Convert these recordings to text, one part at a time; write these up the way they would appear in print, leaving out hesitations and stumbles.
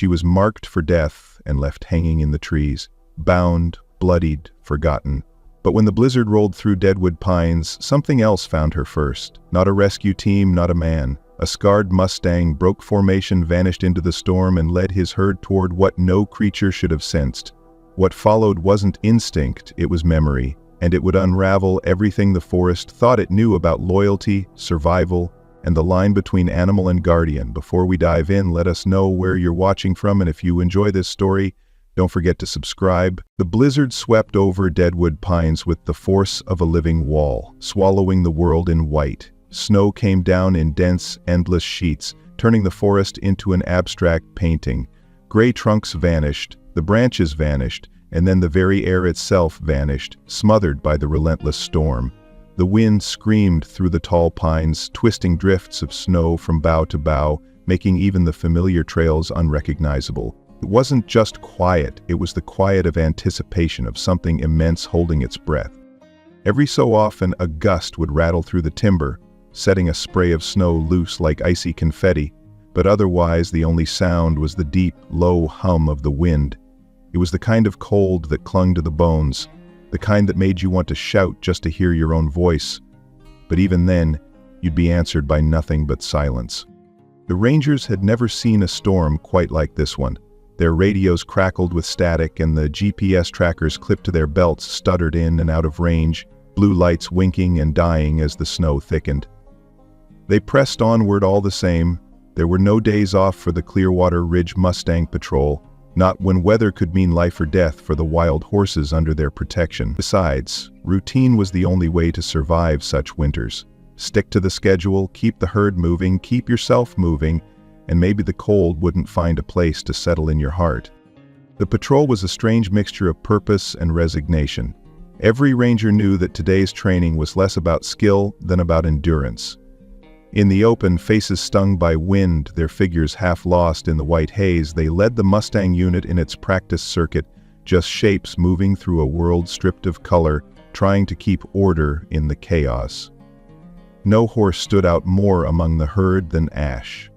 She was marked for death and left hanging in the trees, bound, bloodied, forgotten. But when the blizzard rolled through Deadwood Pines, something else found her first. Not a rescue team, not a man. A scarred Mustang broke formation, vanished into the storm, and led his herd toward what no creature should have sensed. What followed wasn't instinct, it was memory, and it would unravel everything the forest thought it knew about loyalty, survival, and the line between animal and guardian. Before we dive in, let us know where you're watching from, and if you enjoy this story, don't forget to subscribe. The blizzard swept over Deadwood Pines with the force of a living wall, swallowing the world in white. Snow came down in dense, endless sheets, turning the forest into an abstract painting. Gray trunks vanished, the branches vanished, and then the very air itself vanished, smothered by the relentless storm. The wind screamed through the tall pines, twisting drifts of snow from bough to bough, making even the familiar trails unrecognizable. It wasn't just quiet, it was the quiet of anticipation of something immense holding its breath. Every so often, a gust would rattle through the timber, setting a spray of snow loose like icy confetti, but otherwise the only sound was the deep, low hum of the wind. It was the kind of cold that clung to the bones, the kind that made you want to shout just to hear your own voice. But even then, you'd be answered by nothing but silence. The Rangers had never seen a storm quite like this one. Their radios crackled with static, and the GPS trackers clipped to their belts stuttered in and out of range, blue lights winking and dying as the snow thickened. They pressed onward all the same. There were no days off for the Clearwater Ridge Mustang Patrol, not when weather could mean life or death for the wild horses under their protection. Besides, routine was the only way to survive such winters. Stick to the schedule, keep the herd moving, keep yourself moving, and maybe the cold wouldn't find a place to settle in your heart. The patrol was a strange mixture of purpose and resignation. Every ranger knew that today's training was less about skill than about endurance. In the open, faces stung by wind, their figures half lost in the white haze, they led the Mustang unit in its practice circuit, just shapes moving through a world stripped of color, trying to keep order in the chaos. No horse stood out more among the herd than Ash.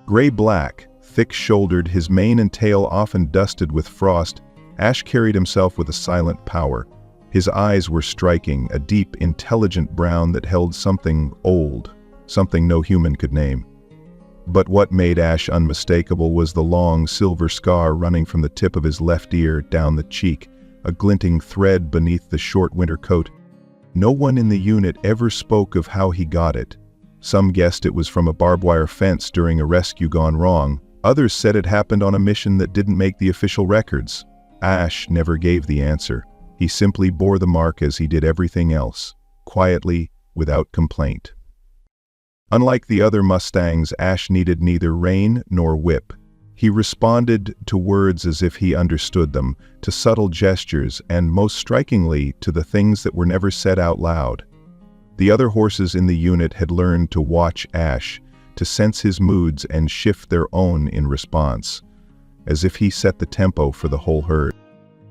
Gray-black, thick-shouldered, his mane and tail often dusted with frost, Ash carried himself with a silent power. His eyes were striking, a deep, intelligent brown that held something old, something no human could name. But what made Ash unmistakable was the long, silver scar running from the tip of his left ear down the cheek, a glinting thread beneath the short winter coat. No one in the unit ever spoke of how he got it. Some guessed it was from a barbed wire fence during a rescue gone wrong. Others said it happened on a mission that didn't make the official records. Ash never gave the answer. He simply bore the mark as he did everything else, quietly, without complaint. Unlike the other Mustangs, Ash needed neither rein nor whip. He responded to words as if he understood them, to subtle gestures, and most strikingly, to the things that were never said out loud. The other horses in the unit had learned to watch Ash, to sense his moods and shift their own in response, as if he set the tempo for the whole herd.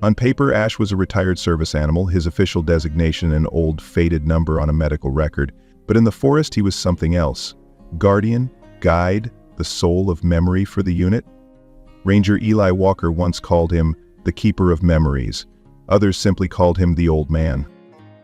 On paper, Ash was a retired service animal, his official designation an old, faded number on a medical record. But in the forest, he was something else. Guardian, guide, the soul of memory for the unit. Ranger Eli Walker once called him the keeper of memories. Others simply called him the old man.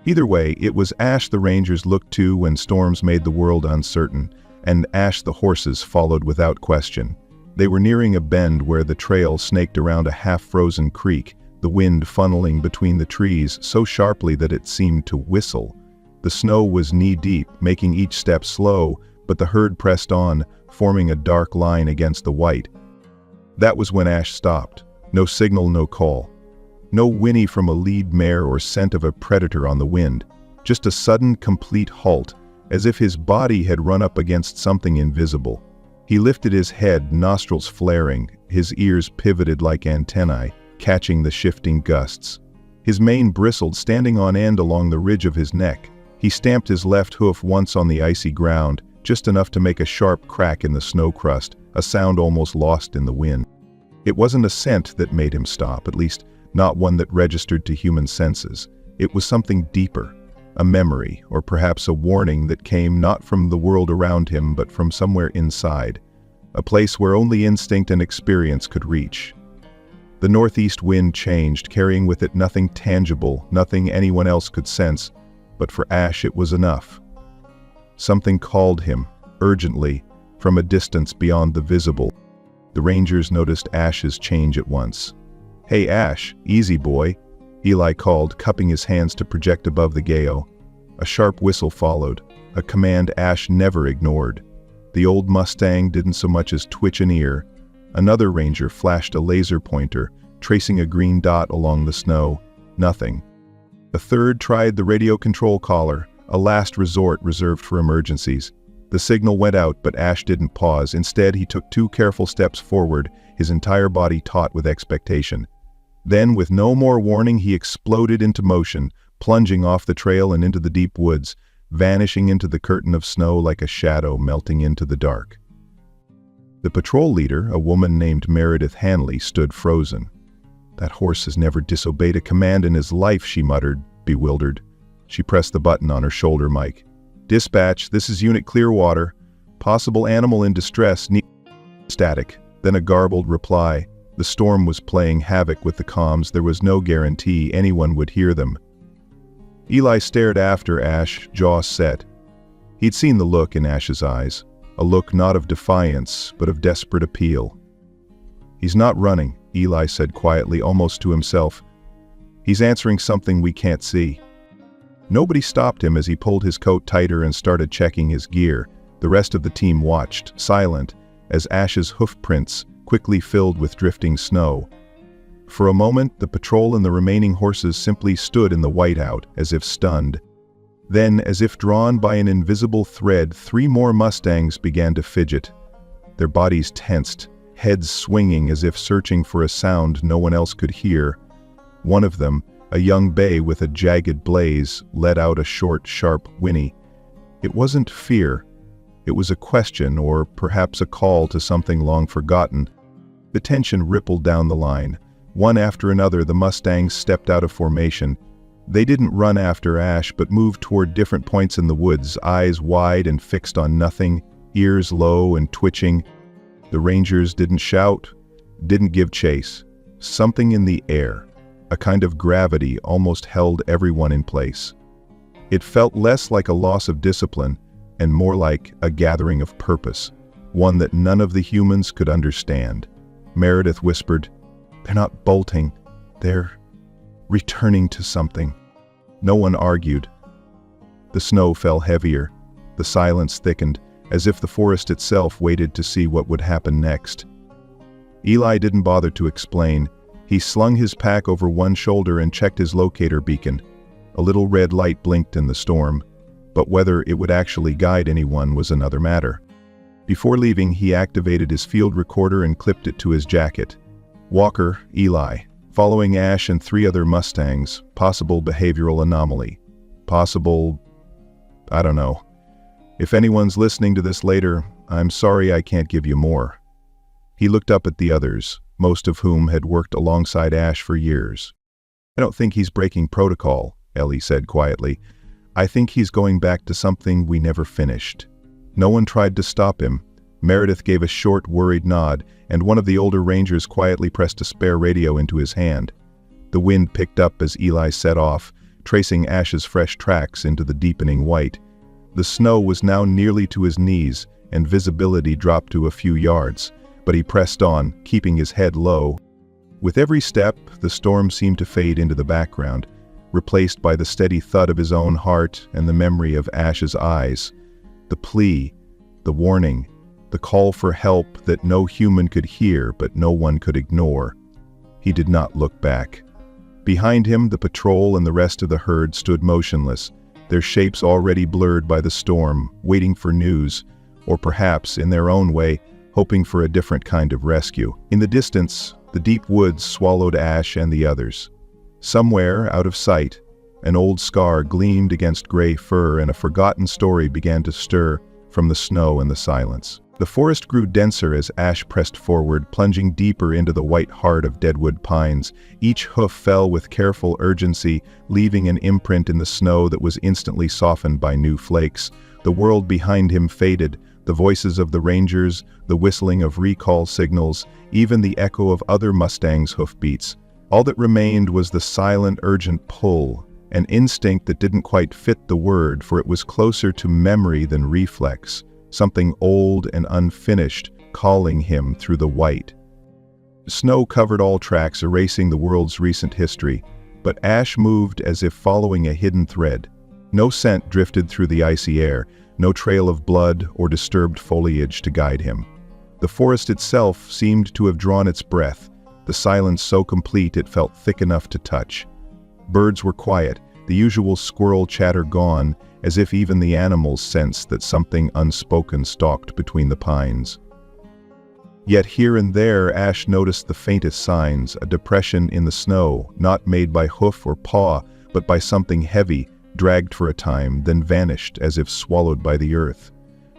Either way, it was Ash the Rangers looked to when storms made the world uncertain, and Ash the horses followed without question. They were nearing a bend where the trail snaked around a half-frozen creek, the wind funneling between the trees so sharply that it seemed to whistle. The snow was knee-deep, making each step slow, but the herd pressed on, forming a dark line against the white. That was when Ash stopped. No signal, no call. No whinny from a lead mare or scent of a predator on the wind. Just a sudden, complete halt, as if his body had run up against something invisible. He lifted his head, nostrils flaring, his ears pivoted like antennae, catching the shifting gusts. His mane bristled, standing on end along the ridge of his neck. He stamped his left hoof once on the icy ground, just enough to make a sharp crack in the snow crust, a sound almost lost in the wind. It wasn't a scent that made him stop, at least not one that registered to human senses. It was something deeper, a memory, or perhaps a warning that came not from the world around him but from somewhere inside. a place where only instinct and experience could reach. The northeast wind changed, carrying with it nothing tangible, nothing anyone else could sense, but for Ash it was enough. Something called him, urgently, from a distance beyond the visible. The Rangers noticed Ash's change at once. "Hey Ash, easy boy," Eli called, cupping his hands to project above the gale. A sharp whistle followed, a command Ash never ignored. The old Mustang didn't so much as twitch an ear. Another ranger flashed a laser pointer, tracing a green dot along the snow. Nothing. A third tried the radio control collar, a last resort reserved for emergencies. The signal went out, but Ash didn't pause. Instead, he took 2 careful steps forward, his entire body taut with expectation. Then, with no more warning, he exploded into motion, plunging off the trail and into the deep woods, vanishing into the curtain of snow like a shadow melting into the dark. The patrol leader, a woman named Meredith Hanley, stood frozen. "That horse has never disobeyed a command in his life," she muttered, bewildered. She pressed the button on her shoulder mic. "Dispatch, this is Unit Clearwater. Possible animal in distress, static." Then a garbled reply. The storm was playing havoc with the comms. There was no guarantee anyone would hear them. Eli stared after Ash, jaw set. He'd seen the look in Ash's eyes, a look not of defiance, but of desperate appeal. "He's not running," Eli said quietly, almost to himself. "He's answering something we can't see." Nobody stopped him as he pulled his coat tighter and started checking his gear. The rest of the team watched, silent, as Ash's hoof prints quickly filled with drifting snow. For a moment, the patrol and the remaining horses simply stood in the whiteout, as if stunned. Then, as if drawn by an invisible thread, 3 more Mustangs began to fidget. Their bodies tensed, heads swinging as if searching for a sound no one else could hear. One of them, a young bay with a jagged blaze, let out a short, sharp whinny. It wasn't fear. It was a question, or perhaps a call to something long forgotten. The tension rippled down the line. One after another, the Mustangs stepped out of formation. They didn't run after Ash, but moved toward different points in the woods, eyes wide and fixed on nothing, ears low and twitching. The Rangers didn't shout, didn't give chase. Something in the air, a kind of gravity, almost held everyone in place. It felt less like a loss of discipline and more like a gathering of purpose, one that none of the humans could understand. Meredith whispered, "They're not bolting, they're returning to something." No one argued. The snow fell heavier. The silence thickened, as if the forest itself waited to see what would happen next. Eli didn't bother to explain. He slung his pack over one shoulder and checked his locator beacon. A little red light blinked in the storm, but whether it would actually guide anyone was another matter. Before leaving, he activated his field recorder and clipped it to his jacket. Walker, Eli, following Ash and 3 other Mustangs, possible behavioral anomaly. Possible, I don't know. If anyone's listening to this later, I'm sorry I can't give you more. He looked up at the others, most of whom had worked alongside Ash for years. "I don't think he's breaking protocol," Ellie said quietly. "I think he's going back to something we never finished." No one tried to stop him. Meredith gave a short, worried nod, and one of the older rangers quietly pressed a spare radio into his hand. The wind picked up as Eli set off, tracing Ash's fresh tracks into the deepening white. The snow was now nearly to his knees, and visibility dropped to a few yards, but he pressed on, keeping his head low. With every step, the storm seemed to fade into the background, replaced by the steady thud of his own heart and the memory of Ash's eyes. The plea, the warning, the call for help that no human could hear but no one could ignore. He did not look back. Behind him, the patrol and the rest of the herd stood motionless, their shapes already blurred by the storm, waiting for news, or perhaps, in their own way, hoping for a different kind of rescue. In the distance, the deep woods swallowed Ash and the others. Somewhere, out of sight, an old scar gleamed against gray fur and a forgotten story began to stir from the snow and the silence. The forest grew denser as Ash pressed forward, plunging deeper into the white heart of deadwood pines. Each hoof fell with careful urgency, leaving an imprint in the snow that was instantly softened by new flakes. The world behind him faded, The voices of the rangers, the whistling of recall signals, even the echo of other Mustangs' hoofbeats. All that remained was the silent, urgent pull, an instinct that didn't quite fit the word, for it was closer to memory than reflex, something old and unfinished, calling him through the white. Snow covered all tracks, erasing the world's recent history, but Ash moved as if following a hidden thread. No scent drifted through the icy air, no trail of blood or disturbed foliage to guide him. The forest itself seemed to have drawn its breath, the silence so complete it felt thick enough to touch. Birds were quiet, the usual squirrel chatter gone, as if even the animals sensed that something unspoken stalked between the pines. Yet here and there Ash noticed the faintest signs, a depression in the snow, not made by hoof or paw, but by something heavy, dragged for a time, then vanished as if swallowed by the earth.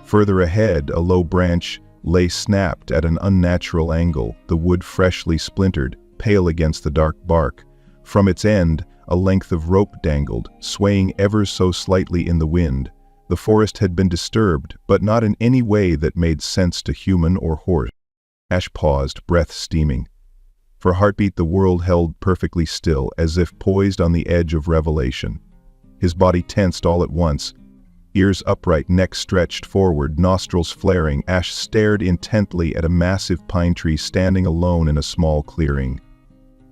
Further ahead, a low branch lay snapped at an unnatural angle, the wood freshly splintered, pale against the dark bark. From its end, a length of rope dangled, swaying ever so slightly in the wind. The forest had been disturbed, but not in any way that made sense to human or horse. Ash paused, breath steaming. For a heartbeat the world held perfectly still, as if poised on the edge of revelation. His body tensed all at once. Ears upright, neck stretched forward, nostrils flaring, Ash stared intently at a massive pine tree standing alone in a small clearing.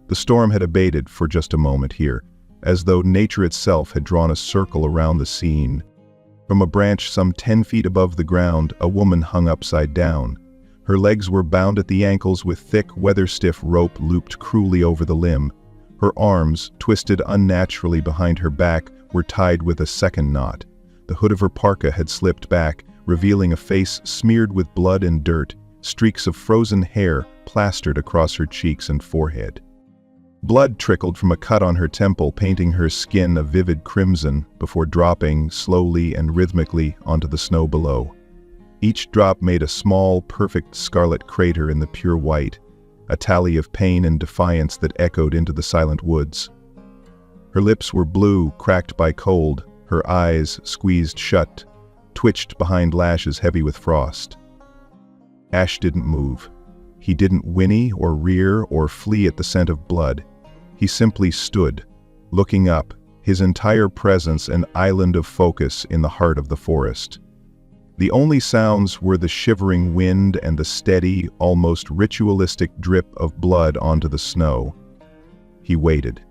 The storm had abated for just a moment here, as though nature itself had drawn a circle around the scene. From a branch some 10 feet above the ground, a woman hung upside down. Her legs were bound at the ankles with thick, weather-stiff rope looped cruelly over the limb. Her arms, twisted unnaturally behind her back, were tied with a second knot. The hood of her parka had slipped back, revealing a face smeared with blood and dirt, streaks of frozen hair plastered across her cheeks and forehead. Blood trickled from a cut on her temple, painting her skin a vivid crimson before dropping slowly and rhythmically onto the snow below. Each drop made a small, perfect scarlet crater in the pure white, a tally of pain and defiance that echoed into the silent woods. Her lips were blue, cracked by cold, her eyes, squeezed shut, twitched behind lashes heavy with frost. Ash didn't move. He didn't whinny or rear or flee at the scent of blood. He simply stood, looking up, his entire presence an island of focus in the heart of the forest. The only sounds were the shivering wind and the steady, almost ritualistic drip of blood onto the snow. He waited.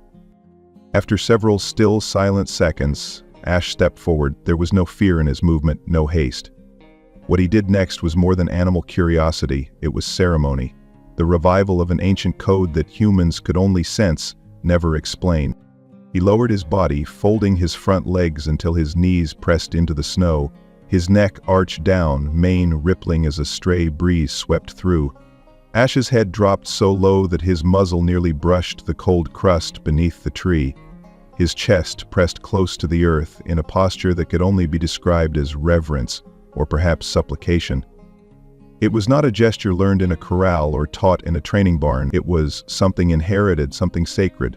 After several still, silent seconds, Ash stepped forward. There was no fear in his movement, no haste. What he did next was more than animal curiosity, it was ceremony. The revival of an ancient code that humans could only sense, never explain. He lowered his body, folding his front legs until his knees pressed into the snow, his neck arched down, mane rippling as a stray breeze swept through. Ash's head dropped so low that his muzzle nearly brushed the cold crust beneath the tree. His chest pressed close to the earth in a posture that could only be described as reverence, or perhaps supplication. It was not a gesture learned in a corral or taught in a training barn. It was something inherited, something sacred.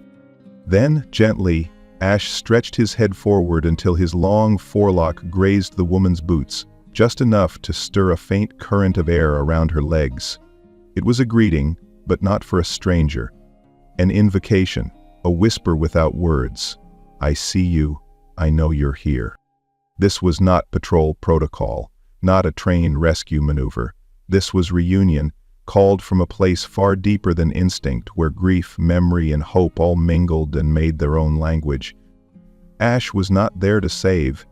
Then, gently, Ash stretched his head forward until his long forelock grazed the woman's boots, just enough to stir a faint current of air around her legs. It was a greeting, but not for a stranger. An invocation, a whisper without words. I see you, I know you're here. This was not patrol protocol, not a train rescue maneuver. This was reunion, called from a place far deeper than instinct, where grief, memory, and hope all mingled and made their own language. Ash was not there to save.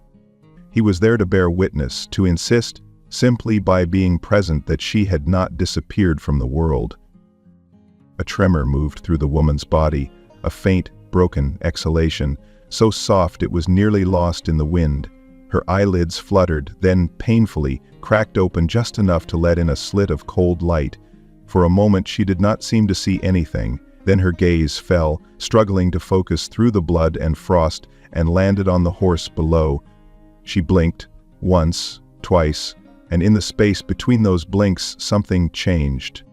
He was there to bear witness, to insist, simply by being present, that she had not disappeared from the world. A tremor moved through the woman's body, a faint, broken exhalation, so soft it was nearly lost in the wind. Her eyelids fluttered, then painfully cracked open just enough to let in a slit of cold light. For a moment she did not seem to see anything, then her gaze fell, struggling to focus through the blood and frost, and landed on the horse below. She blinked, once, twice, and in the space between those blinks something changed.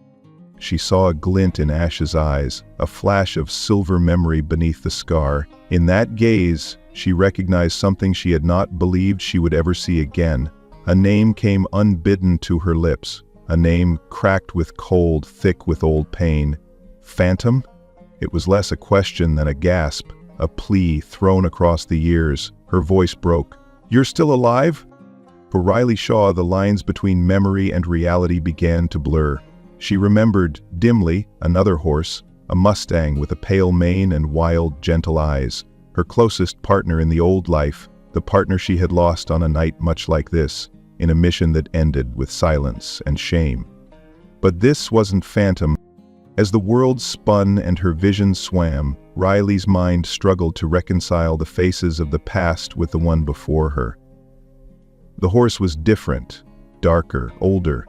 She saw a glint in Ash's eyes, a flash of silver memory beneath the scar. In that gaze, she recognized something she had not believed she would ever see again, A name came unbidden to her lips, a name cracked with cold, thick with old pain. Phantom? It was less a question than a gasp, a plea thrown across the years. Her voice broke. "You're still alive?" For Riley Shaw, the lines between memory and reality began to blur. She remembered, dimly, another horse, a Mustang with a pale mane and wild, gentle eyes. Her closest partner in the old life, the partner she had lost on a night much like this, in a mission that ended with silence and shame. But this wasn't phantom. As the world spun and her vision swam, Riley's mind struggled to reconcile the faces of the past with the one before her. The horse was different, darker, older,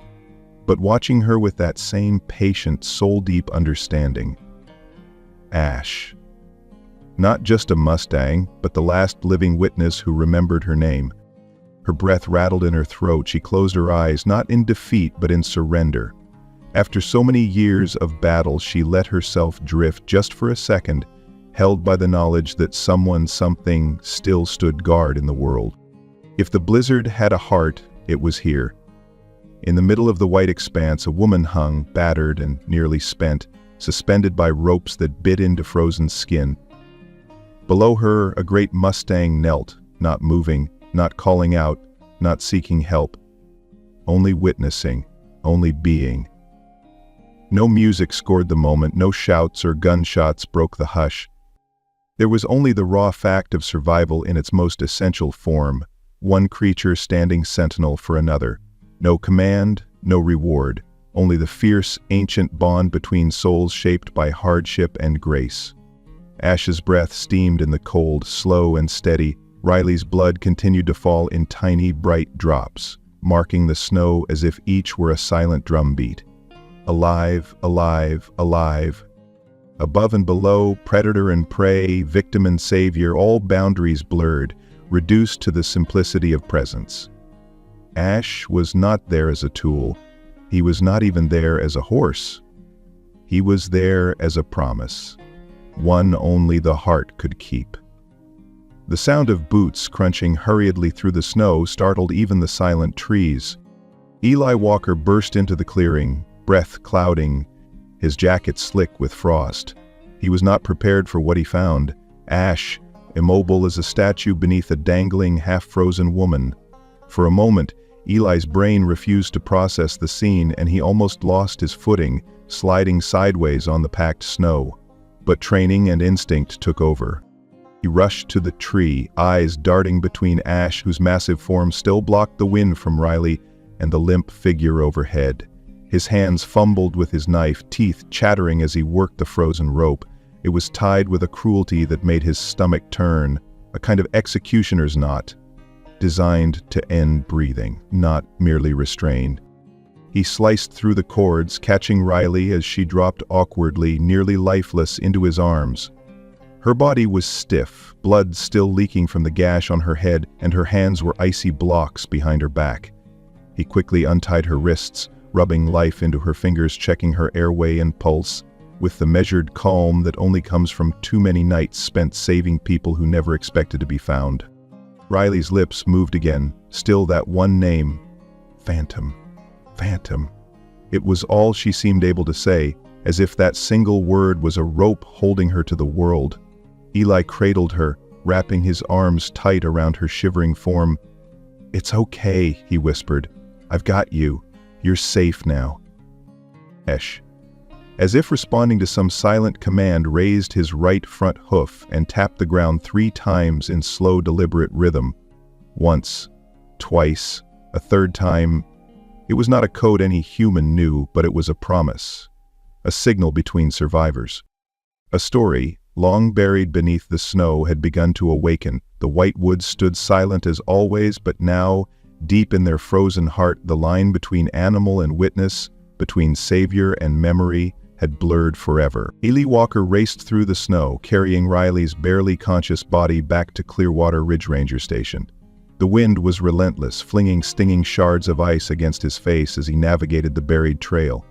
but watching her with that same patient, soul-deep understanding. Ash. Not just a Mustang, but the last living witness who remembered her name. Her breath rattled in her throat. She closed her eyes, not in defeat, but in surrender. After so many years of battle, she let herself drift just for a second, held by the knowledge that someone, something, still stood guard in the world. If the blizzard had a heart, it was here. In the middle of the white expanse, a woman hung, battered and nearly spent, suspended by ropes that bit into frozen skin. Below her, a great Mustang knelt, not moving, not calling out, not seeking help. Only witnessing, only being. No music scored the moment, no shouts or gunshots broke the hush. There was only the raw fact of survival in its most essential form, one creature standing sentinel for another. No command, no reward, only the fierce, ancient bond between souls shaped by hardship and grace. Ash's breath steamed in the cold, slow and steady. Riley's blood continued to fall in tiny, bright drops, marking the snow as if each were a silent drumbeat. Alive, alive, alive. Above and below, predator and prey, victim and savior, all boundaries blurred, reduced to the simplicity of presence. Ash was not there as a tool. He was not even there as a horse. He was there as a promise, one only the heart could keep. The sound of boots crunching hurriedly through the snow startled even the silent trees. Eli Walker burst into the clearing, breath clouding, his jacket slick with frost. He was not prepared for what he found. Ash, immobile as a statue beneath a dangling, half-frozen woman. For a moment, Eli's brain refused to process the scene and he almost lost his footing, sliding sideways on the packed snow. But training and instinct took over. He rushed to the tree, eyes darting between Ash, whose massive form still blocked the wind from Riley, and the limp figure overhead. His hands fumbled with his knife, teeth chattering as he worked the frozen rope. It was tied with a cruelty that made his stomach turn, a kind of executioner's knot, designed to end breathing, not merely restrain. He sliced through the cords, catching Riley as she dropped awkwardly, nearly lifeless, into his arms. Her body was stiff, blood still leaking from the gash on her head, and her hands were icy blocks behind her back. He quickly untied her wrists, rubbing life into her fingers, checking her airway and pulse, with the measured calm that only comes from too many nights spent saving people who never expected to be found. Riley's lips moved again, still that one name, Phantom. Phantom. It was all she seemed able to say, as if that single word was a rope holding her to the world. Eli cradled her, wrapping his arms tight around her shivering form. "It's okay," he whispered. "I've got you. You're safe now." Ash, as if responding to some silent command, raised his right front hoof and tapped the ground 3 times in slow, deliberate rhythm. Once, twice, a third time. It was not a code any human knew, but it was a promise, a signal between survivors. A story, long buried beneath the snow, had begun to awaken. The white woods stood silent as always, but now, deep in their frozen heart, the line between animal and witness, between savior and memory, had blurred forever. Eli Walker raced through the snow, carrying Riley's barely conscious body back to Clearwater Ridge Ranger Station. The wind was relentless, flinging stinging shards of ice against his face as he navigated the buried trail.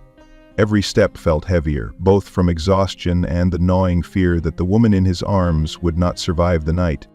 Every step felt heavier, both from exhaustion and the gnawing fear that the woman in his arms would not survive the night.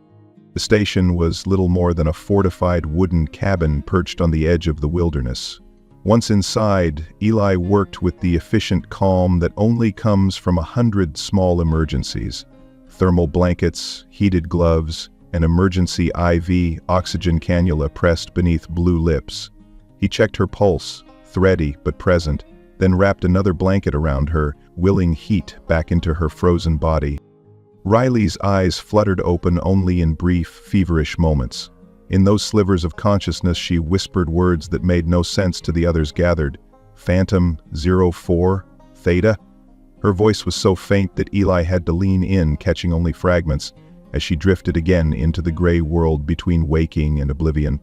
The station was little more than a fortified wooden cabin perched on the edge of the wilderness. Once inside, Eli worked with the efficient calm that only comes from 100 small emergencies. Thermal blankets, heated gloves, an emergency IV oxygen cannula pressed beneath blue lips. He checked her pulse, thready but present, then wrapped another blanket around her, willing heat back into her frozen body. Riley's eyes fluttered open only in brief, feverish moments. In those slivers of consciousness she whispered words that made no sense to the others gathered. Phantom 04, Theta? Her voice was so faint that Eli had to lean in, catching only fragments, as she drifted again into the gray world between waking and oblivion.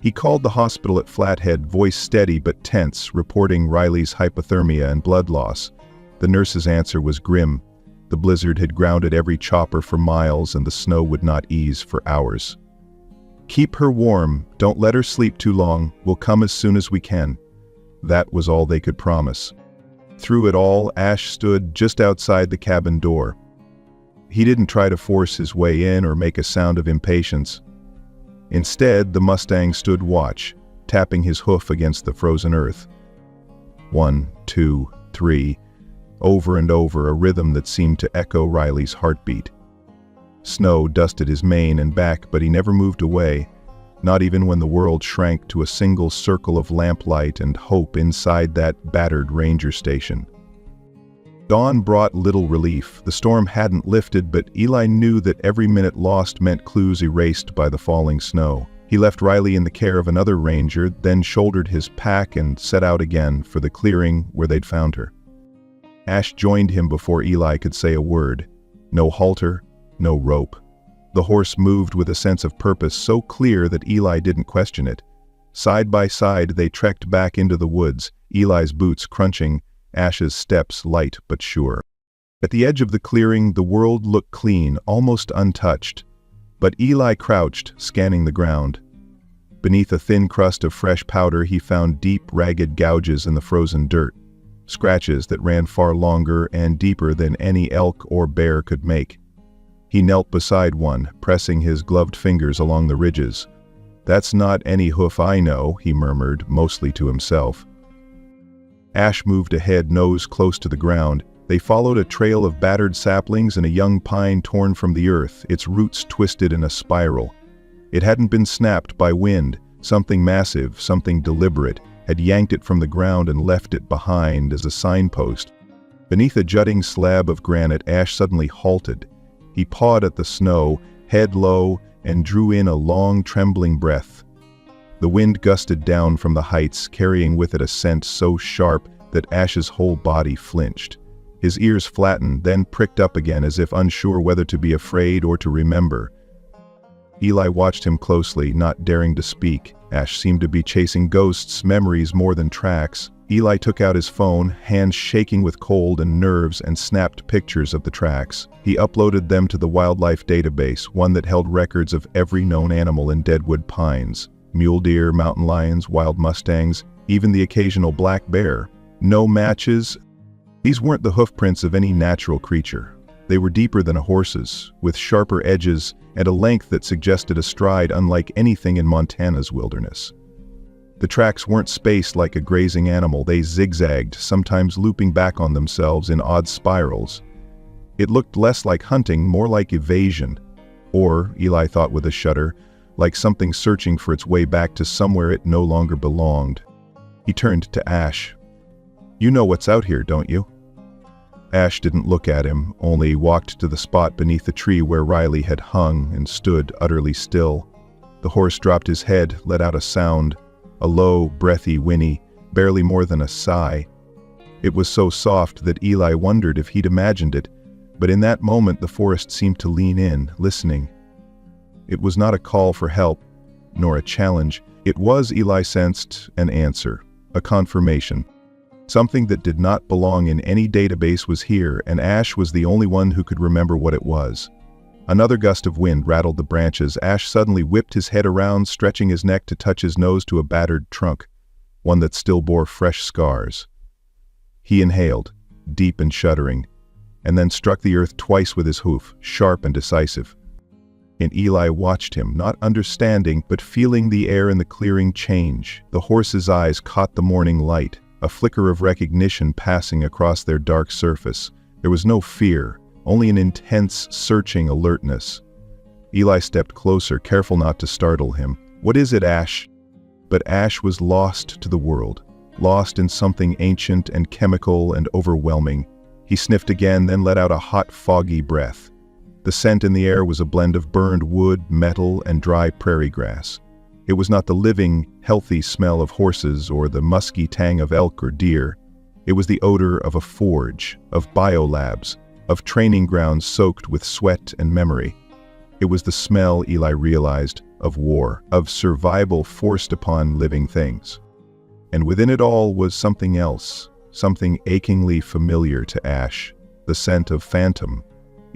He called the hospital at Flathead, voice steady but tense, reporting Riley's hypothermia and blood loss. The nurse's answer was grim. The blizzard had grounded every chopper for miles and the snow would not ease for hours. "Keep her warm, don't let her sleep too long, we'll come as soon as we can." That was all they could promise. Through it all, Ash stood just outside the cabin door. He didn't try to force his way in or make a sound of impatience. Instead, the Mustang stood watch, tapping his hoof against the frozen earth. 1, 2, 3, over and over, a rhythm that seemed to echo Riley's heartbeat. Snow dusted his mane and back, but he never moved away, not even when the world shrank to a single circle of lamplight and hope inside that battered ranger station. Dawn brought little relief. The storm hadn't lifted, but Eli knew that every minute lost meant clues erased by the falling snow. He left Riley in the care of another ranger, then shouldered his pack and set out again for the clearing where they'd found her. Ash joined him before Eli could say a word. No halter, no rope. The horse moved with a sense of purpose so clear that Eli didn't question it. Side by side they trekked back into the woods, Eli's boots crunching, Ash's steps light but sure. At the edge of the clearing, the world looked clean, almost untouched. But Eli crouched, scanning the ground. Beneath a thin crust of fresh powder he found deep, ragged gouges in the frozen dirt. Scratches that ran far longer and deeper than any elk or bear could make. He knelt beside one, pressing his gloved fingers along the ridges. "That's not any hoof I know," he murmured, mostly to himself. Ash moved ahead, nose close to the ground. They followed a trail of battered saplings and a young pine torn from the earth, its roots twisted in a spiral. It hadn't been snapped by wind. Something massive, something deliberate, had yanked it from the ground and left it behind as a signpost. Beneath a jutting slab of granite, Ash suddenly halted. He pawed at the snow, head low, and drew in a long, trembling breath. The wind gusted down from the heights, carrying with it a scent so sharp that Ash's whole body flinched. His ears flattened, then pricked up again as if unsure whether to be afraid or to remember. Eli watched him closely, not daring to speak. Ash seemed to be chasing ghosts, memories more than tracks. Eli took out his phone, hands shaking with cold and nerves, and snapped pictures of the tracks. He uploaded them to the wildlife database, one that held records of every known animal in Deadwood Pines. Mule deer, mountain lions, wild mustangs, even the occasional black bear. No matches. These weren't the hoofprints of any natural creature. They were deeper than a horse's, with sharper edges and a length that suggested a stride unlike anything in Montana's wilderness. The tracks weren't spaced like a grazing animal, they zigzagged, sometimes looping back on themselves in odd spirals. It looked less like hunting, more like evasion. Or, Eli thought with a shudder, like something searching for its way back to somewhere it no longer belonged. He turned to Ash. "You know what's out here, don't you?" Ash didn't look at him, only walked to the spot beneath the tree where Riley had hung and stood utterly still. The horse dropped his head, let out a sound, a low, breathy whinny, barely more than a sigh. It was so soft that Eli wondered if he'd imagined it, but in that moment the forest seemed to lean in, listening. It was not a call for help, nor a challenge. It was, Eli sensed, an answer, a confirmation. Something that did not belong in any database was here, and Ash was the only one who could remember what it was. Another gust of wind rattled the branches. Ash suddenly whipped his head around, stretching his neck to touch his nose to a battered trunk, one that still bore fresh scars. He inhaled, deep and shuddering, and then struck the earth twice with his hoof, sharp and decisive. And Eli watched him, not understanding, but feeling the air in the clearing change. The horse's eyes caught the morning light, a flicker of recognition passing across their dark surface. There was no fear, only an intense, searching alertness. Eli stepped closer, careful not to startle him. "What is it, Ash?" But Ash was lost to the world, lost in something ancient and chemical and overwhelming. He sniffed again, then let out a hot, foggy breath. The scent in the air was a blend of burned wood, metal, and dry prairie grass. It was not the living, healthy smell of horses or the musky tang of elk or deer. It was the odor of a forge, of biolabs, of training grounds soaked with sweat and memory. It was the smell, Eli realized, of war, of survival forced upon living things. And within it all was something else, something achingly familiar to Ash, the scent of phantom.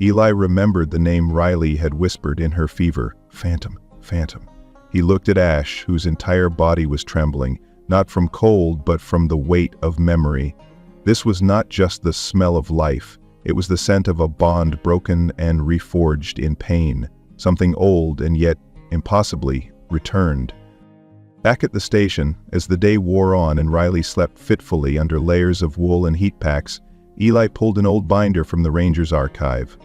Eli remembered the name Riley had whispered in her fever, "Phantom, phantom." He looked at Ash, whose entire body was trembling, not from cold but from the weight of memory. This was not just the smell of life, it was the scent of a bond broken and reforged in pain, something old and yet impossibly returned. Back at the station, as the day wore on and Riley slept fitfully under layers of wool and heat packs, Eli pulled an old binder from the ranger's archive.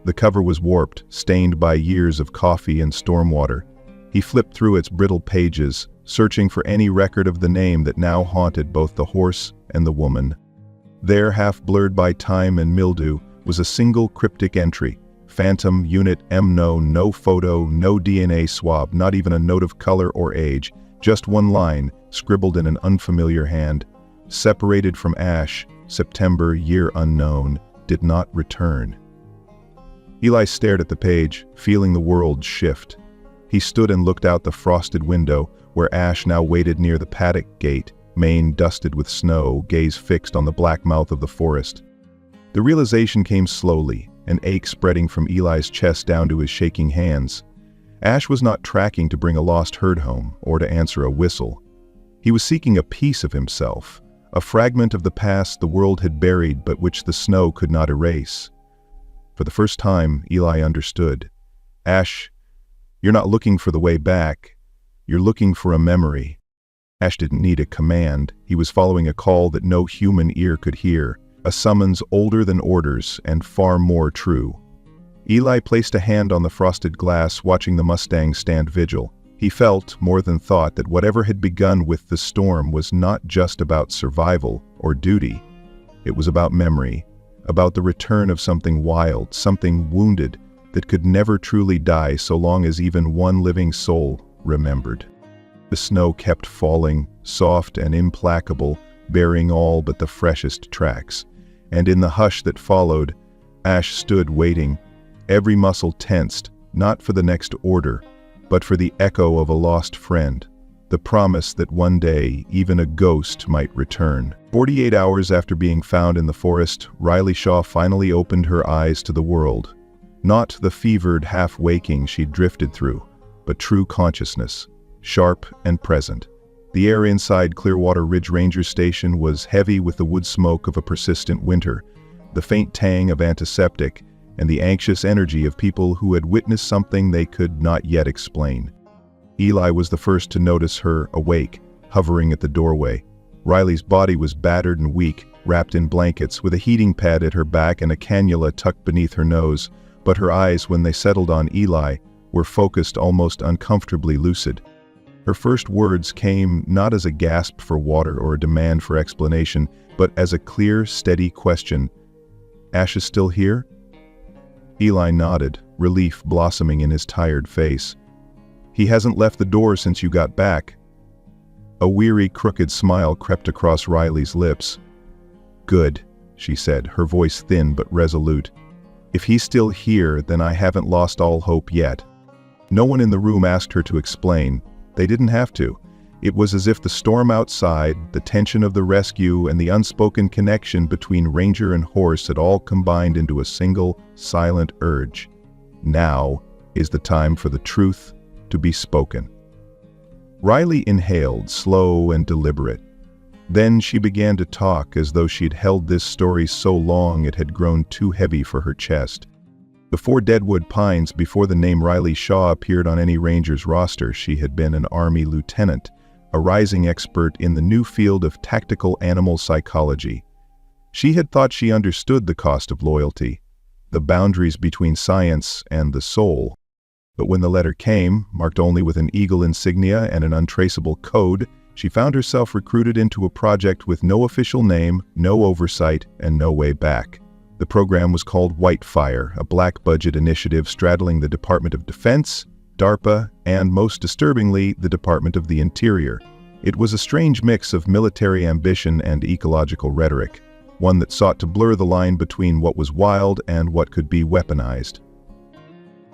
The cover was warped, stained by years of coffee and stormwater. He flipped through its brittle pages, searching for any record of the name that now haunted both the horse and the woman. There, half blurred by time and mildew, was a single cryptic entry. Phantom, Unit M. No photo, no DNA swab, not even a note of color or age. Just one line, scribbled in an unfamiliar hand. Separated from Ash, September, year unknown, did not return. Eli stared at the page, feeling the world shift. He stood and looked out the frosted window, where Ash now waited near the paddock gate, mane dusted with snow, gaze fixed on the black mouth of the forest. The realization came slowly, an ache spreading from Eli's chest down to his shaking hands. Ash was not tracking to bring a lost herd home, or to answer a whistle. He was seeking a piece of himself, a fragment of the past the world had buried but which the snow could not erase. For the first time, Eli understood. "Ash, you're not looking for the way back. You're looking for a memory." Ash didn't need a command. He was following a call that no human ear could hear, a summons older than orders and far more true. Eli placed a hand on the frosted glass, watching the Mustang stand vigil. He felt, more than thought, that whatever had begun with the storm was not just about survival or duty. It was about memory, about the return of something wild, something wounded, that could never truly die so long as even one living soul remembered. The snow kept falling, soft and implacable, bearing all but the freshest tracks. And in the hush that followed, Ash stood waiting, every muscle tensed, not for the next order, but for the echo of a lost friend, the promise that one day even a ghost might return. 48 hours after being found in the forest, Riley Shaw finally opened her eyes to the world. Not the fevered half-waking she'd drifted through, but true consciousness, sharp and present. The air inside Clearwater Ridge Ranger Station was heavy with the wood smoke of a persistent winter, the faint tang of antiseptic, and the anxious energy of people who had witnessed something they could not yet explain. Eli was the first to notice her awake, hovering at the doorway. Riley's body was battered and weak, wrapped in blankets, with a heating pad at her back and a cannula tucked beneath her nose, but her eyes, when they settled on Eli, were focused, almost uncomfortably lucid. Her first words came not as a gasp for water or a demand for explanation, but as a clear, steady question. "Ash is still here?" Eli nodded, relief blossoming in his tired face. "He hasn't left the door since you got back." A weary, crooked smile crept across Riley's lips. "Good," she said, her voice thin but resolute. "If he's still here, then I haven't lost all hope yet." No one in the room asked her to explain. They didn't have to. It was as if the storm outside, the tension of the rescue, and the unspoken connection between ranger and horse had all combined into a single, silent urge. Now is the time for the truth to be spoken. Riley inhaled, slow and deliberate. Then she began to talk as though she'd held this story so long it had grown too heavy for her chest. Before Deadwood Pines, before the name Riley Shaw appeared on any ranger's roster, she had been an Army lieutenant, a rising expert in the new field of tactical animal psychology. She had thought she understood the cost of loyalty, the boundaries between science and the soul. But when the letter came, marked only with an eagle insignia and an untraceable code, she found herself recruited into a project with no official name, no oversight, and no way back. The program was called Whitefire, a black-budget initiative straddling the Department of Defense, DARPA, and, most disturbingly, the Department of the Interior. It was a strange mix of military ambition and ecological rhetoric, one that sought to blur the line between what was wild and what could be weaponized.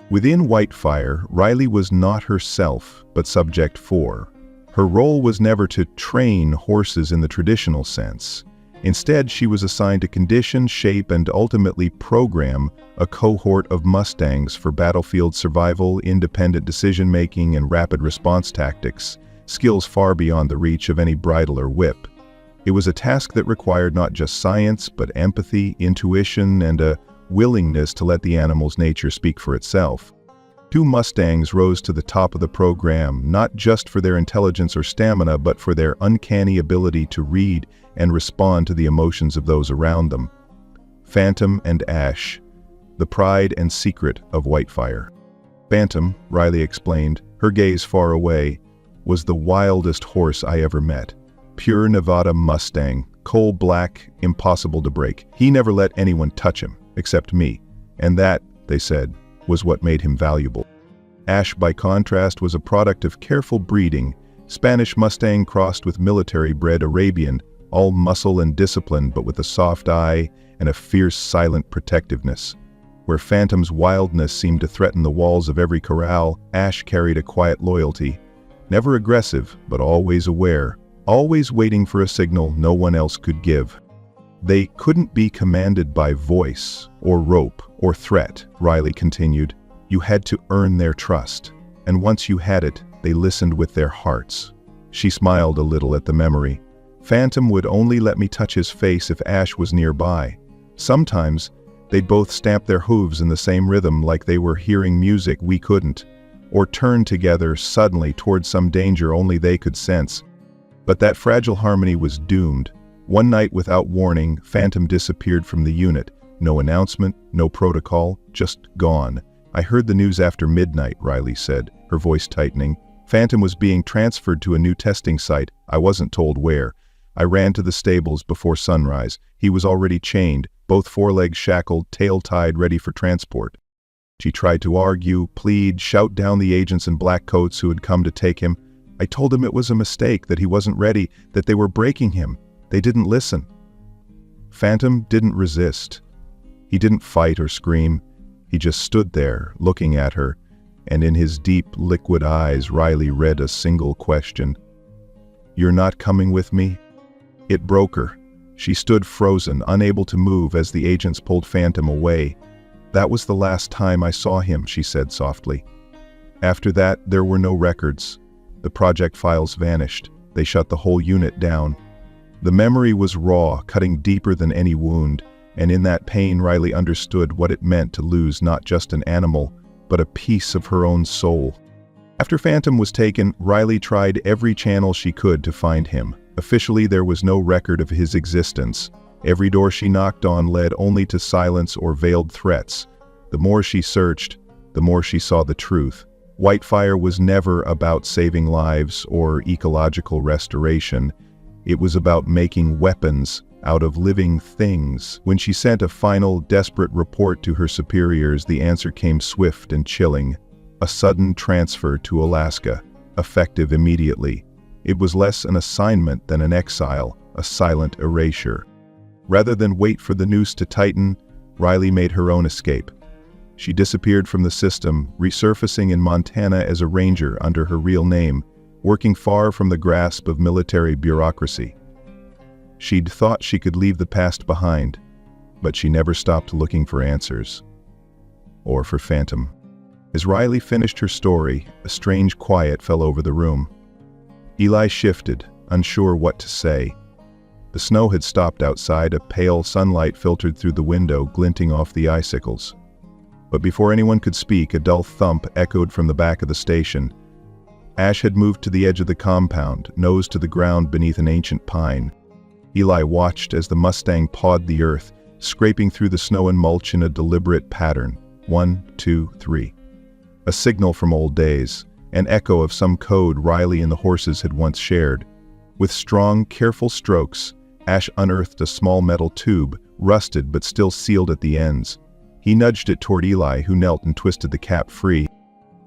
Within Whitefire, Riley was not herself, but subject 4. Her role was never to train horses in the traditional sense. Instead, she was assigned to condition, shape, and ultimately program a cohort of Mustangs for battlefield survival, independent decision-making, and rapid response tactics, skills far beyond the reach of any bridle or whip. It was a task that required not just science, but empathy, intuition, and a willingness to let the animal's nature speak for itself. 2 Mustangs rose to the top of the program, not just for their intelligence or stamina, but for their uncanny ability to read and respond to the emotions of those around them. Phantom and Ash, the pride and secret of Whitefire. Phantom, Riley explained, her gaze far away, was the wildest horse I ever met. Pure Nevada Mustang, coal black, impossible to break. He never let anyone touch him, except me, and that, they said, was what made him valuable. Ash, by contrast, was a product of careful breeding, Spanish Mustang crossed with military-bred Arabian, all muscle and discipline but with a soft eye and a fierce, silent protectiveness. Where Phantom's wildness seemed to threaten the walls of every corral, Ash carried a quiet loyalty, never aggressive, but always aware, always waiting for a signal no one else could give. They couldn't be commanded by voice, or rope, or threat, Riley continued. You had to earn their trust, and once you had it, they listened with their hearts. She smiled a little at the memory. Phantom would only let me touch his face if Ash was nearby. Sometimes, they'd both stamp their hooves in the same rhythm like they were hearing music we couldn't, or turn together suddenly toward some danger only they could sense. But that fragile harmony was doomed. One night, without warning, Phantom disappeared from the unit. No announcement, no protocol, just gone. I heard the news after midnight, Riley said, her voice tightening. Phantom was being transferred to a new testing site. I wasn't told where. I ran to the stables before sunrise. He was already chained, both forelegs shackled, tail tied, ready for transport. She tried to argue, plead, shout down the agents in black coats who had come to take him. I told him it was a mistake, that he wasn't ready, that they were breaking him. They didn't listen. Phantom didn't resist. He didn't fight or scream. He just stood there, looking at her, and in his deep, liquid eyes, Riley read a single question. You're not coming with me? It broke her. She stood frozen, unable to move as the agents pulled Phantom away. That was the last time I saw him, she said softly. After that, there were no records. The project files vanished. They shut the whole unit down. The memory was raw, cutting deeper than any wound, and in that pain Riley understood what it meant to lose not just an animal, but a piece of her own soul. After Phantom was taken, Riley tried every channel she could to find him. Officially, there was no record of his existence. Every door she knocked on led only to silence or veiled threats. The more she searched, the more she saw the truth. Whitefire was never about saving lives or ecological restoration. It was about making weapons out of living things. When she sent a final, desperate report to her superiors, the answer came swift and chilling. A sudden transfer to Alaska, effective immediately. It was less an assignment than an exile, a silent erasure. Rather than wait for the noose to tighten, Riley made her own escape. She disappeared from the system, resurfacing in Montana as a ranger under her real name, working far from the grasp of military bureaucracy. She'd thought she could leave the past behind, but she never stopped looking for answers. Or for Phantom. As Riley finished her story, a strange quiet fell over the room. Eli shifted, unsure what to say. The snow had stopped outside, a pale sunlight filtered through the window, glinting off the icicles. But before anyone could speak, a dull thump echoed from the back of the station. Ash had moved to the edge of the compound, nose to the ground beneath an ancient pine. Eli watched as the Mustang pawed the earth, scraping through the snow and mulch in a deliberate pattern. 1, 2, 3. A signal from old days, an echo of some code Riley and the horses had once shared. With strong, careful strokes, Ash unearthed a small metal tube, rusted but still sealed at the ends. He nudged it toward Eli, who knelt and twisted the cap free.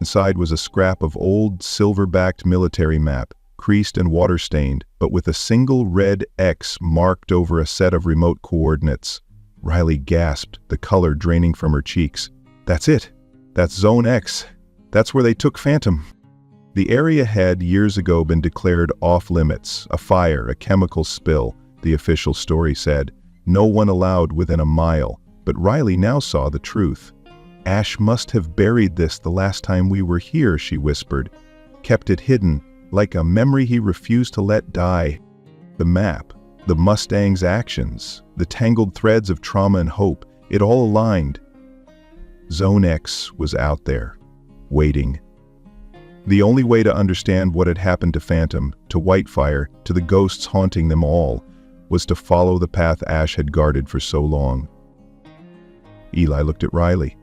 Inside was a scrap of old, silver-backed military map, creased and water-stained, but with a single red X marked over a set of remote coordinates. Riley gasped, the color draining from her cheeks. "That's it! That's Zone X! That's where they took Phantom!" The area had years ago been declared off-limits, a fire, a chemical spill, the official story said. No one allowed within a mile, but Riley now saw the truth. "Ash must have buried this the last time we were here," she whispered. "Kept it hidden, like a memory he refused to let die." The map, the Mustang's actions, the tangled threads of trauma and hope, it all aligned. Zone X was out there, waiting. The only way to understand what had happened to Phantom, to Whitefire, to the ghosts haunting them all, was to follow the path Ash had guarded for so long. Eli looked at Riley.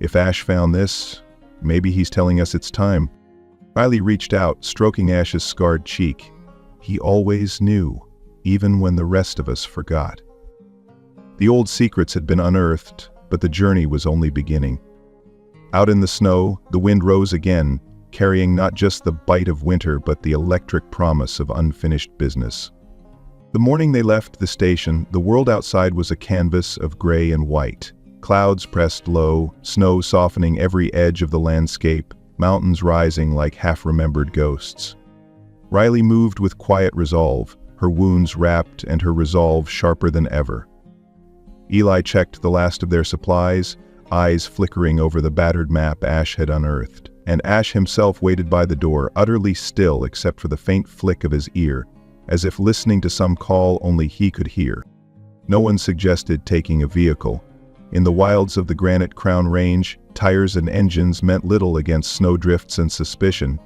"If Ash found this, maybe he's telling us it's time." Riley reached out, stroking Ash's scarred cheek. "He always knew, even when the rest of us forgot." The old secrets had been unearthed, but the journey was only beginning. Out in the snow, the wind rose again, carrying not just the bite of winter but the electric promise of unfinished business. The morning they left the station, the world outside was a canvas of gray and white. Clouds pressed low, snow softening every edge of the landscape, mountains rising like half-remembered ghosts. Riley moved with quiet resolve, her wounds wrapped and her resolve sharper than ever. Eli checked the last of their supplies, eyes flickering over the battered map Ash had unearthed, and Ash himself waited by the door, utterly still except for the faint flick of his ear, as if listening to some call only he could hear. No one suggested taking a vehicle. In the wilds of the Granite Crown Range, tires and engines meant little against snowdrifts and suspicion.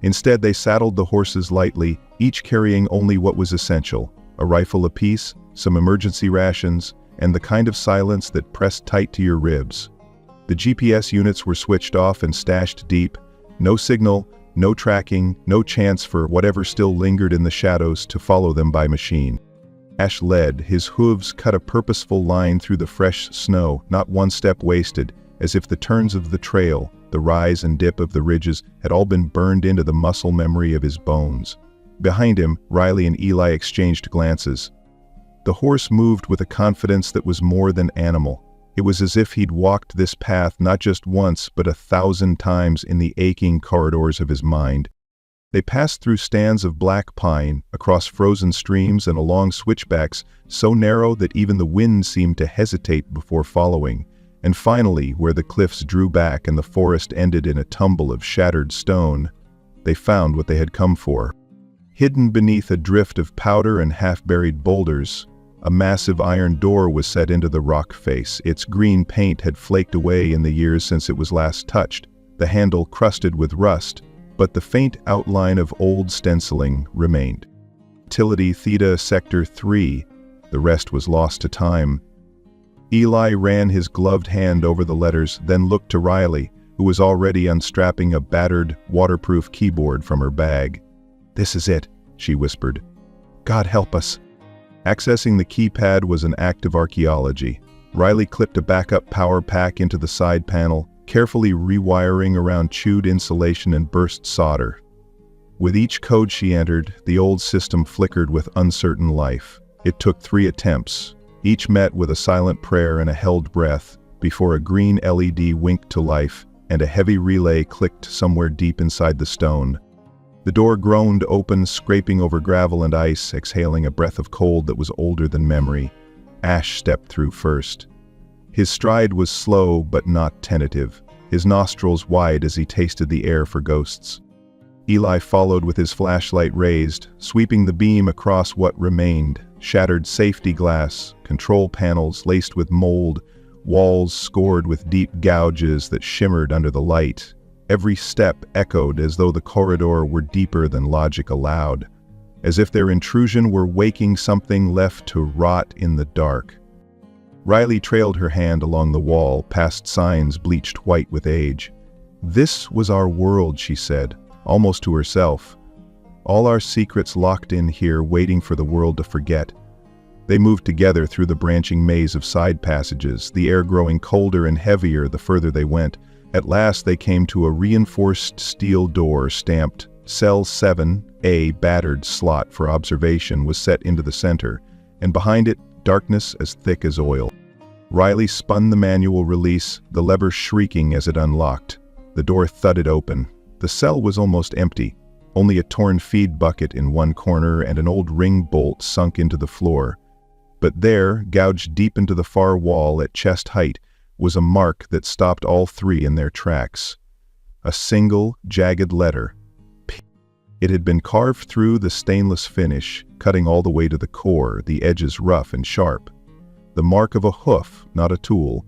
Instead, they saddled the horses lightly, each carrying only what was essential: a rifle apiece, some emergency rations, and the kind of silence that pressed tight to your ribs. The GPS units were switched off and stashed deep. No signal, no tracking, no chance for whatever still lingered in the shadows to follow them by machine. Ash led, his hooves cut a purposeful line through the fresh snow, not one step wasted, as if the turns of the trail, the rise and dip of the ridges, had all been burned into the muscle memory of his bones. Behind him, Riley and Eli exchanged glances. The horse moved with a confidence that was more than animal. It was as if he'd walked this path not just once, but 1,000 times in the aching corridors of his mind. They passed through stands of black pine, across frozen streams and along switchbacks so narrow that even the wind seemed to hesitate before following, and finally, where the cliffs drew back and the forest ended in a tumble of shattered stone, they found what they had come for. Hidden beneath a drift of powder and half-buried boulders, a massive iron door was set into the rock face. Its green paint had flaked away in the years since it was last touched, the handle crusted with rust, but the faint outline of old stenciling remained. Utility Theta Sector 3, the rest was lost to time. Eli ran his gloved hand over the letters, then looked to Riley, who was already unstrapping a battered, waterproof keyboard from her bag. "This is it," she whispered. "God help us." Accessing the keypad was an act of archaeology. Riley clipped a backup power pack into the side panel, carefully rewiring around chewed insulation and burst solder. With each code she entered, the old system flickered with uncertain life. It took 3 attempts, each met with a silent prayer and a held breath, before a green LED winked to life and a heavy relay clicked somewhere deep inside the stone. The door groaned open, scraping over gravel and ice, exhaling a breath of cold that was older than memory. Ash stepped through first. His stride was slow but not tentative, his nostrils wide as he tasted the air for ghosts. Eli followed with his flashlight raised, sweeping the beam across what remained: shattered safety glass, control panels laced with mold, walls scored with deep gouges that shimmered under the light. Every step echoed as though the corridor were deeper than logic allowed, as if their intrusion were waking something left to rot in the dark. Riley trailed her hand along the wall, past signs bleached white with age. "This was our world," she said, almost to herself. "All our secrets locked in here, waiting for the world to forget." They moved together through the branching maze of side passages, the air growing colder and heavier the further they went. At last they came to a reinforced steel door stamped Cell 7, a battered slot for observation was set into the center, and behind it, darkness as thick as oil. Riley spun the manual release, the lever shrieking as it unlocked. The door thudded open. The cell was almost empty, only a torn feed bucket in one corner and an old ring bolt sunk into the floor. But there, gouged deep into the far wall at chest height, was a mark that stopped all three in their tracks. A single, jagged letter. P. It had been carved through the stainless finish, cutting all the way to the core, the edges rough and sharp. The mark of a hoof, not a tool.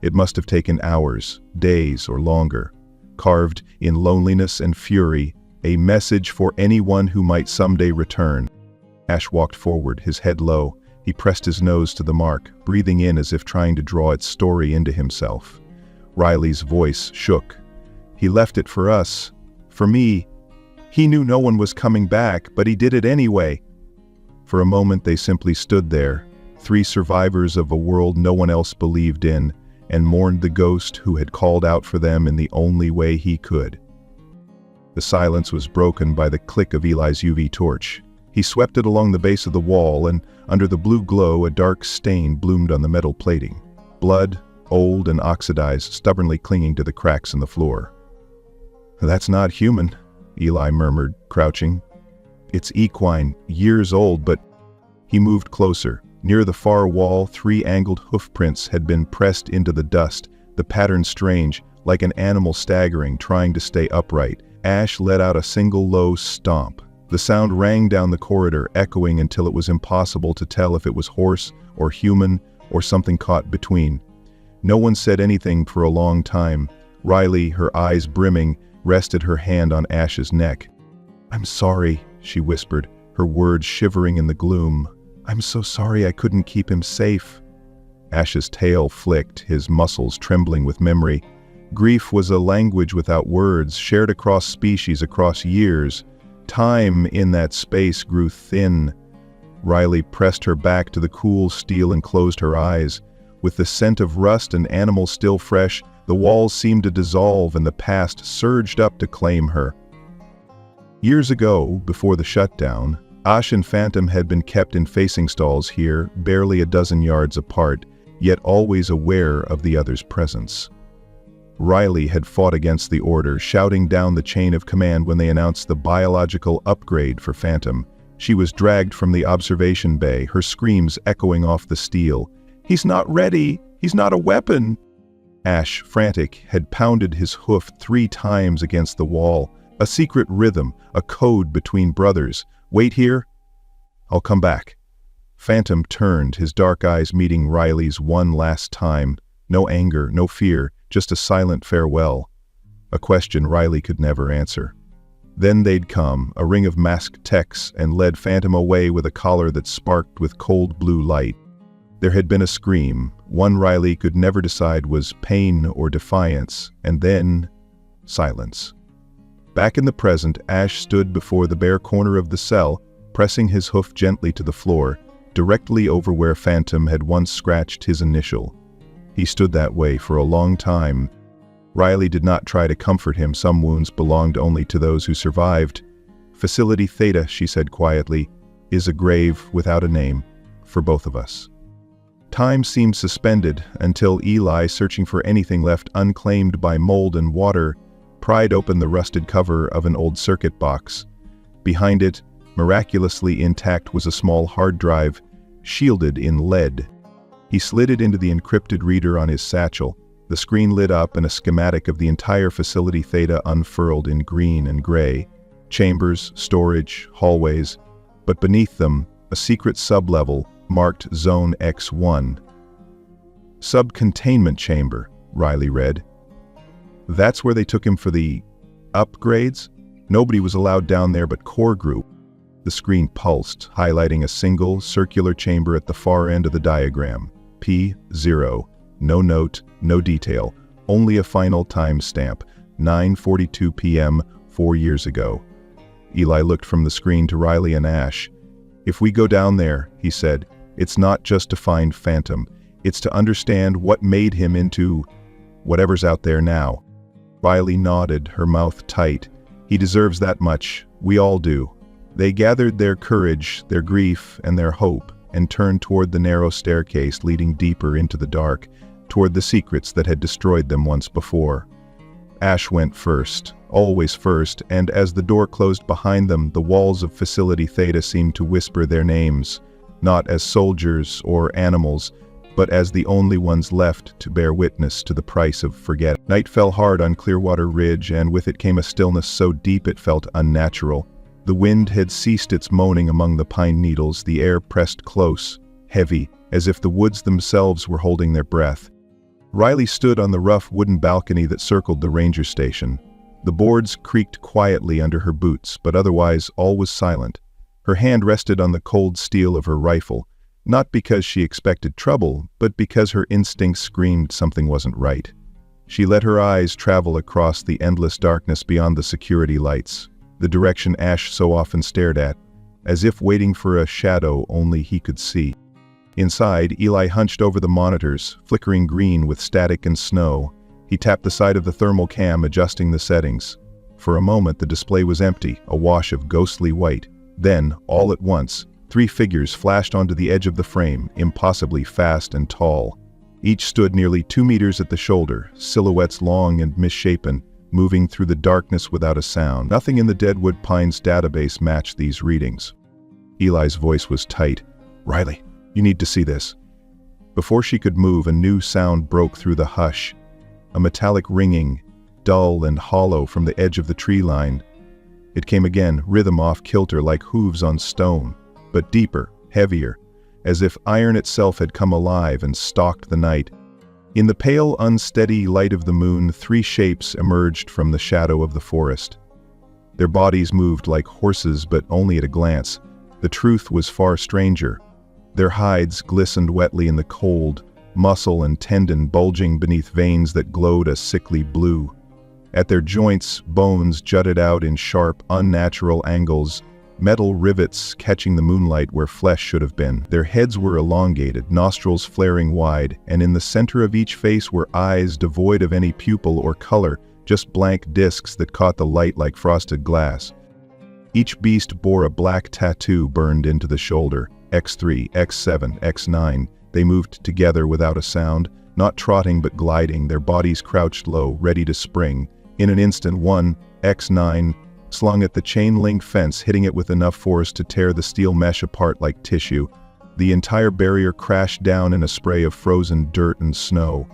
It must have taken hours, days, or longer. Carved in loneliness and fury, a message for anyone who might someday return. Ash walked forward, his head low. He pressed his nose to the mark, breathing in as if trying to draw its story into himself. Riley's voice shook. "He left it for us. For me. He knew no one was coming back, but he did it anyway." For a moment they simply stood there, three survivors of a world no one else believed in, and mourned the ghost who had called out for them in the only way he could. The silence was broken by the click of Eli's UV torch. He swept it along the base of the wall, and under the blue glow a dark stain bloomed on the metal plating. Blood, old and oxidized, stubbornly clinging to the cracks in the floor. "That's not human," Eli murmured, crouching. "It's equine, years old, but..." He moved closer. Near the far wall, three angled hoofprints had been pressed into the dust, the pattern strange, like an animal staggering, trying to stay upright. Ash let out a single low stomp. The sound rang down the corridor, echoing until it was impossible to tell if it was horse or human or something caught between. No one said anything for a long time. Riley, her eyes brimming, rested her hand on Ash's neck. "I'm sorry," she whispered, her words shivering in the gloom. "I'm so sorry I couldn't keep him safe." Ash's tail flicked, his muscles trembling with memory. Grief was a language without words, shared across species, across years. Time in that space grew thin. Riley pressed her back to the cool steel and closed her eyes. With the scent of rust and animals still fresh, the walls seemed to dissolve and the past surged up to claim her. Years ago, before the shutdown, Ash and Phantom had been kept in facing stalls here, barely a dozen yards apart, yet always aware of the other's presence. Riley had fought against the order, shouting down the chain of command when they announced the biological upgrade for Phantom. She was dragged from the observation bay, her screams echoing off the steel. "He's not ready! He's not a weapon!" Ash, frantic, had pounded his hoof 3 times against the wall. A secret rhythm, a code between brothers. "Wait here. I'll come back." Phantom turned, his dark eyes meeting Riley's one last time. No anger, no fear, just a silent farewell. A question Riley could never answer. Then they'd come, a ring of masked techs, and led Phantom away with a collar that sparked with cold blue light. There had been a scream, one Riley could never decide was pain or defiance, and then silence. Back in the present, Ash stood before the bare corner of the cell, pressing his hoof gently to the floor, directly over where Phantom had once scratched his initial. He stood that way for a long time. Riley did not try to comfort him. Some wounds belonged only to those who survived. "Facility Theta," she said quietly, "is a grave without a name for both of us." Time seemed suspended until Eli, searching for anything left unclaimed by mold and water, pried open the rusted cover of an old circuit box. Behind it, miraculously intact, was a small hard drive, shielded in lead. He slid it into the encrypted reader on his satchel. The screen lit up and a schematic of the entire Facility Theta unfurled in green and gray. Chambers, storage, hallways, but beneath them, a secret sublevel marked Zone X1. Sub-containment chamber, Riley read. That's where they took him for the upgrades? Nobody was allowed down there but core group. The screen pulsed, highlighting a single, circular chamber at the far end of the diagram. P0. No note, no detail, only a final timestamp, 9:42 p.m. 4 years ago. Eli looked from the screen to Riley and Ash. If we go down there, he said, it's not just to find Phantom. It's to understand what made him into whatever's out there now. Riley nodded, her mouth tight. He deserves that much. We all do. They gathered their courage, their grief, and their hope, and turned toward the narrow staircase leading deeper into the dark, toward the secrets that had destroyed them once before. Ash went first, always first, and as the door closed behind them, the walls of Facility Theta seemed to whisper their names, not as soldiers or animals, but as the only ones left to bear witness to the price of forget. Night fell hard on Clearwater Ridge, and with it came a stillness so deep it felt unnatural. The wind had ceased its moaning among the pine needles, the air pressed close, heavy, as if the woods themselves were holding their breath. Riley stood on the rough wooden balcony that circled the ranger station. The boards creaked quietly under her boots, but otherwise all was silent. Her hand rested on the cold steel of her rifle, not because she expected trouble, but because her instincts screamed something wasn't right. She let her eyes travel across the endless darkness beyond the security lights, the direction Ash so often stared at, as if waiting for a shadow only he could see. Inside, Eli hunched over the monitors, flickering green with static and snow. He tapped the side of the thermal cam, adjusting the settings. For a moment, the display was empty, a wash of ghostly white. Then, all at once, 3 figures flashed onto the edge of the frame, impossibly fast and tall. Each stood nearly 2 meters at the shoulder, silhouettes long and misshapen, moving through the darkness without a sound. Nothing in the Deadwood Pines database matched these readings. Eli's voice was tight. "Riley, you need to see this." Before she could move, a new sound broke through the hush. A metallic ringing, dull and hollow from the edge of the tree line. It came again, rhythm off kilter like hooves on stone, but deeper, heavier, as if iron itself had come alive and stalked the night. In the pale, unsteady light of the moon, 3 shapes emerged from the shadow of the forest. Their bodies moved like horses, but only at a glance. The truth was far stranger. Their hides glistened wetly in the cold, muscle and tendon bulging beneath veins that glowed a sickly blue. At their joints, bones jutted out in sharp, unnatural angles, metal rivets catching the moonlight where flesh should have been. Their heads were elongated, nostrils flaring wide, and in the center of each face were eyes devoid of any pupil or color, just blank discs that caught the light like frosted glass. Each beast bore a black tattoo burned into the shoulder. X3, X7, X9. They moved together without a sound, not trotting but gliding, their bodies crouched low, ready to spring. In an instant, one, X9, slung at the chain-link fence, hitting it with enough force to tear the steel mesh apart like tissue. The entire barrier crashed down in a spray of frozen dirt and snow.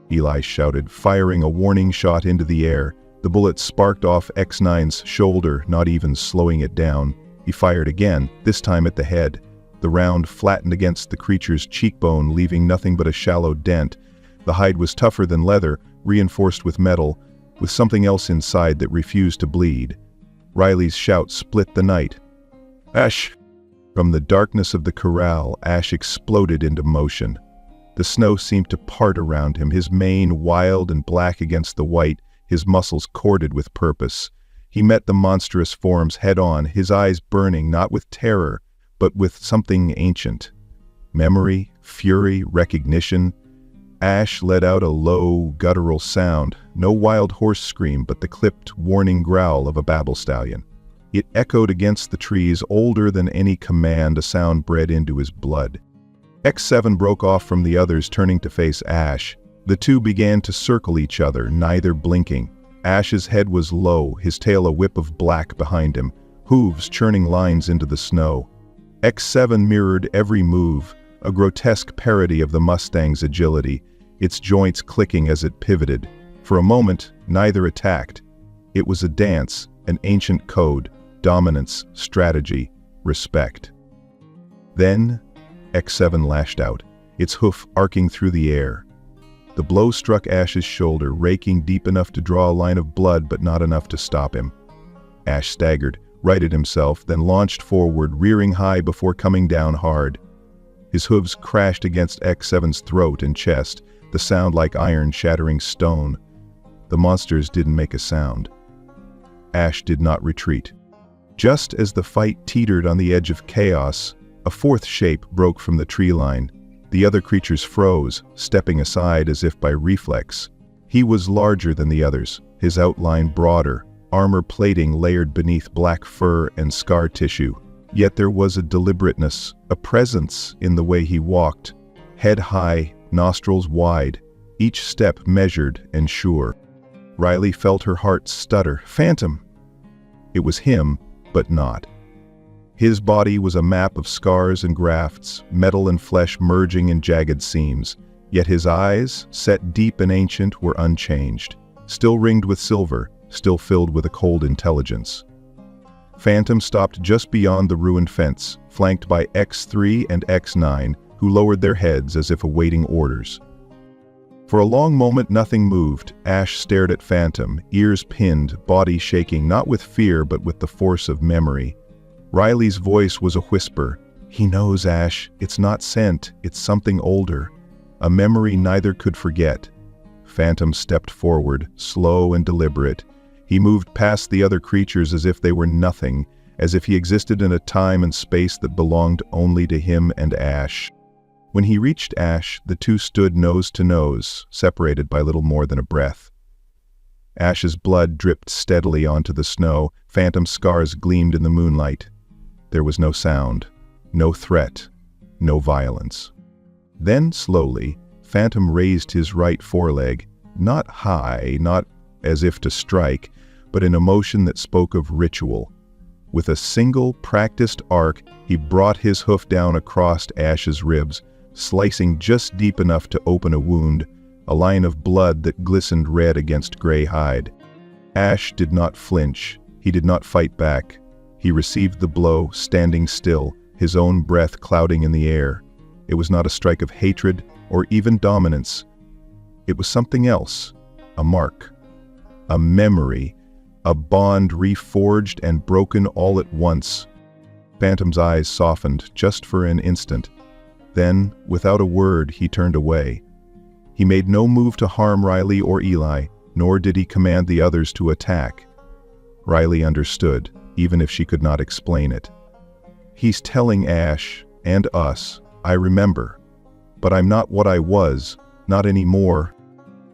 Eli shouted, firing a warning shot into the air. The bullet sparked off X9's shoulder, not even slowing it down. He fired again, this time at the head. The round flattened against the creature's cheekbone, leaving nothing but a shallow dent. The hide was tougher than leather, reinforced with metal, with something else inside that refused to bleed. Riley's shout split the night. "Ash!" From the darkness of the corral, Ash exploded into motion. The snow seemed to part around him, his mane wild and black against the white, his muscles corded with purpose. He met the monstrous forms head-on, his eyes burning not with terror, but with something ancient. Memory, fury, recognition. Ash let out a low, guttural sound, no wild horse scream, but the clipped, warning growl of a babel stallion. It echoed against the trees, older than any command, a sound bred into his blood. X7 broke off from the others, turning to face Ash. The two began to circle each other, neither blinking. Ash's head was low, his tail a whip of black behind him, hooves churning lines into the snow. X7 mirrored every move, a grotesque parody of the Mustang's agility, its joints clicking as it pivoted. For a moment, neither attacked. It was a dance, an ancient code, dominance, strategy, respect. Then, X7 lashed out. its hoof arcing through the air. The blow struck Ash's shoulder, raking deep enough to draw a line of blood but not enough to stop him. Ash staggered, righted himself, then launched forward, rearing high before coming down hard. His hooves crashed against X7's throat and chest, the sound like iron shattering stone. The monsters didn't make a sound. Ash did not retreat. Just as the fight teetered on the edge of chaos, a fourth shape broke from the tree line. The other creatures froze, stepping aside as if by reflex. He was larger than the others, his outline broader, armor plating layered beneath black fur and scar tissue. Yet there was a deliberateness, a presence in the way he walked, head high, nostrils wide, each step measured and sure. Riley felt her heart stutter. Phantom! It was him, but not. His body was a map of scars and grafts, metal and flesh merging in jagged seams. Yet his eyes, set deep and ancient, were unchanged, still ringed with silver, still filled with a cold intelligence. Phantom stopped just beyond the ruined fence, flanked by X3 and X9, who lowered their heads as if awaiting orders. For a long moment nothing moved. Ash stared at Phantom, ears pinned, body shaking, not with fear but with the force of memory. Riley's voice was a whisper. He knows, Ash. It's not scent, it's something older. A memory neither could forget. Phantom stepped forward, slow and deliberate. He moved past the other creatures as if they were nothing, as if he existed in a time and space that belonged only to him and Ash. When he reached Ash, the two stood nose to nose, separated by little more than a breath. Ash's blood dripped steadily onto the snow. Phantom's scars gleamed in the moonlight. There was no sound, no threat, no violence. Then, slowly, Phantom raised his right foreleg, not high, not as if to strike, but in a motion that spoke of ritual. With a single, practiced arc, he brought his hoof down across Ash's ribs, slicing just deep enough to open a wound, a line of blood that glistened red against gray hide. Ash did not flinch. He did not fight back. He received the blow, standing still, his own breath clouding in the air. It was not a strike of hatred or even dominance. It was something else, a mark, a memory, a bond reforged and broken all at once. Phantom's eyes softened just for an instant. Then, without a word, he turned away. He made no move to harm Riley or Eli, nor did he command the others to attack. Riley understood, even if she could not explain it. He's telling Ash, and us, I remember. But I'm not what I was, not anymore.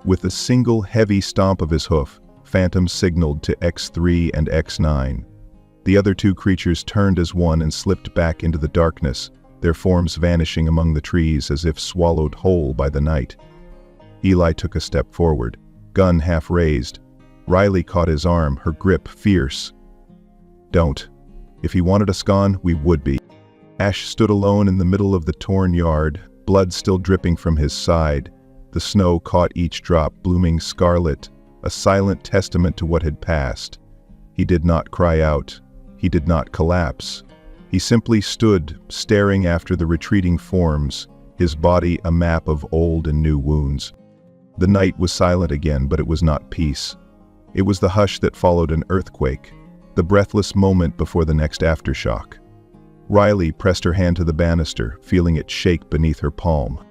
With a single heavy stomp of his hoof, Phantom signaled to X3 and X9. The other two creatures turned as one and slipped back into the darkness, their forms vanishing among the trees as if swallowed whole by the night. Eli took a step forward, gun half raised. Riley caught his arm, her grip fierce. Don't. If he wanted us gone, we would be. Ash stood alone in the middle of the torn yard, blood still dripping from his side. The snow caught each drop, blooming scarlet, a silent testament to what had passed. He did not cry out. He did not collapse. He simply stood, staring after the retreating forms, his body a map of old and new wounds. The night was silent again, but it was not peace. It was the hush that followed an earthquake, the breathless moment before the next aftershock. Riley pressed her hand to the banister, feeling it shake beneath her palm.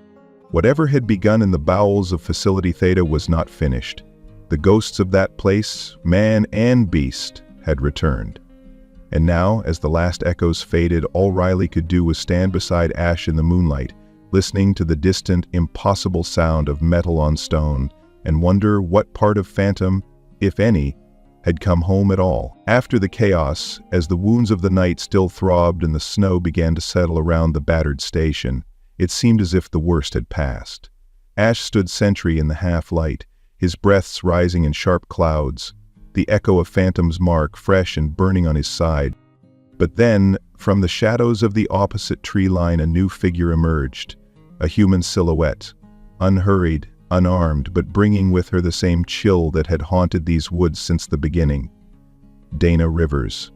Whatever had begun in the bowels of Facility Theta was not finished. The ghosts of that place, man and beast, had returned. And now, as the last echoes faded, all Riley could do was stand beside Ash in the moonlight, listening to the distant, impossible sound of metal on stone, and wonder what part of Phantom, if any, had come home at all. After the chaos, as the wounds of the night still throbbed and the snow began to settle around the battered station, it seemed as if the worst had passed. Ash stood sentry in the half-light, his breaths rising in sharp clouds, the echo of Phantom's mark fresh and burning on his side. But then, from the shadows of the opposite tree line, a new figure emerged, a human silhouette, unhurried, unarmed, but bringing with her the same chill that had haunted these woods since the beginning. Dana Rivers.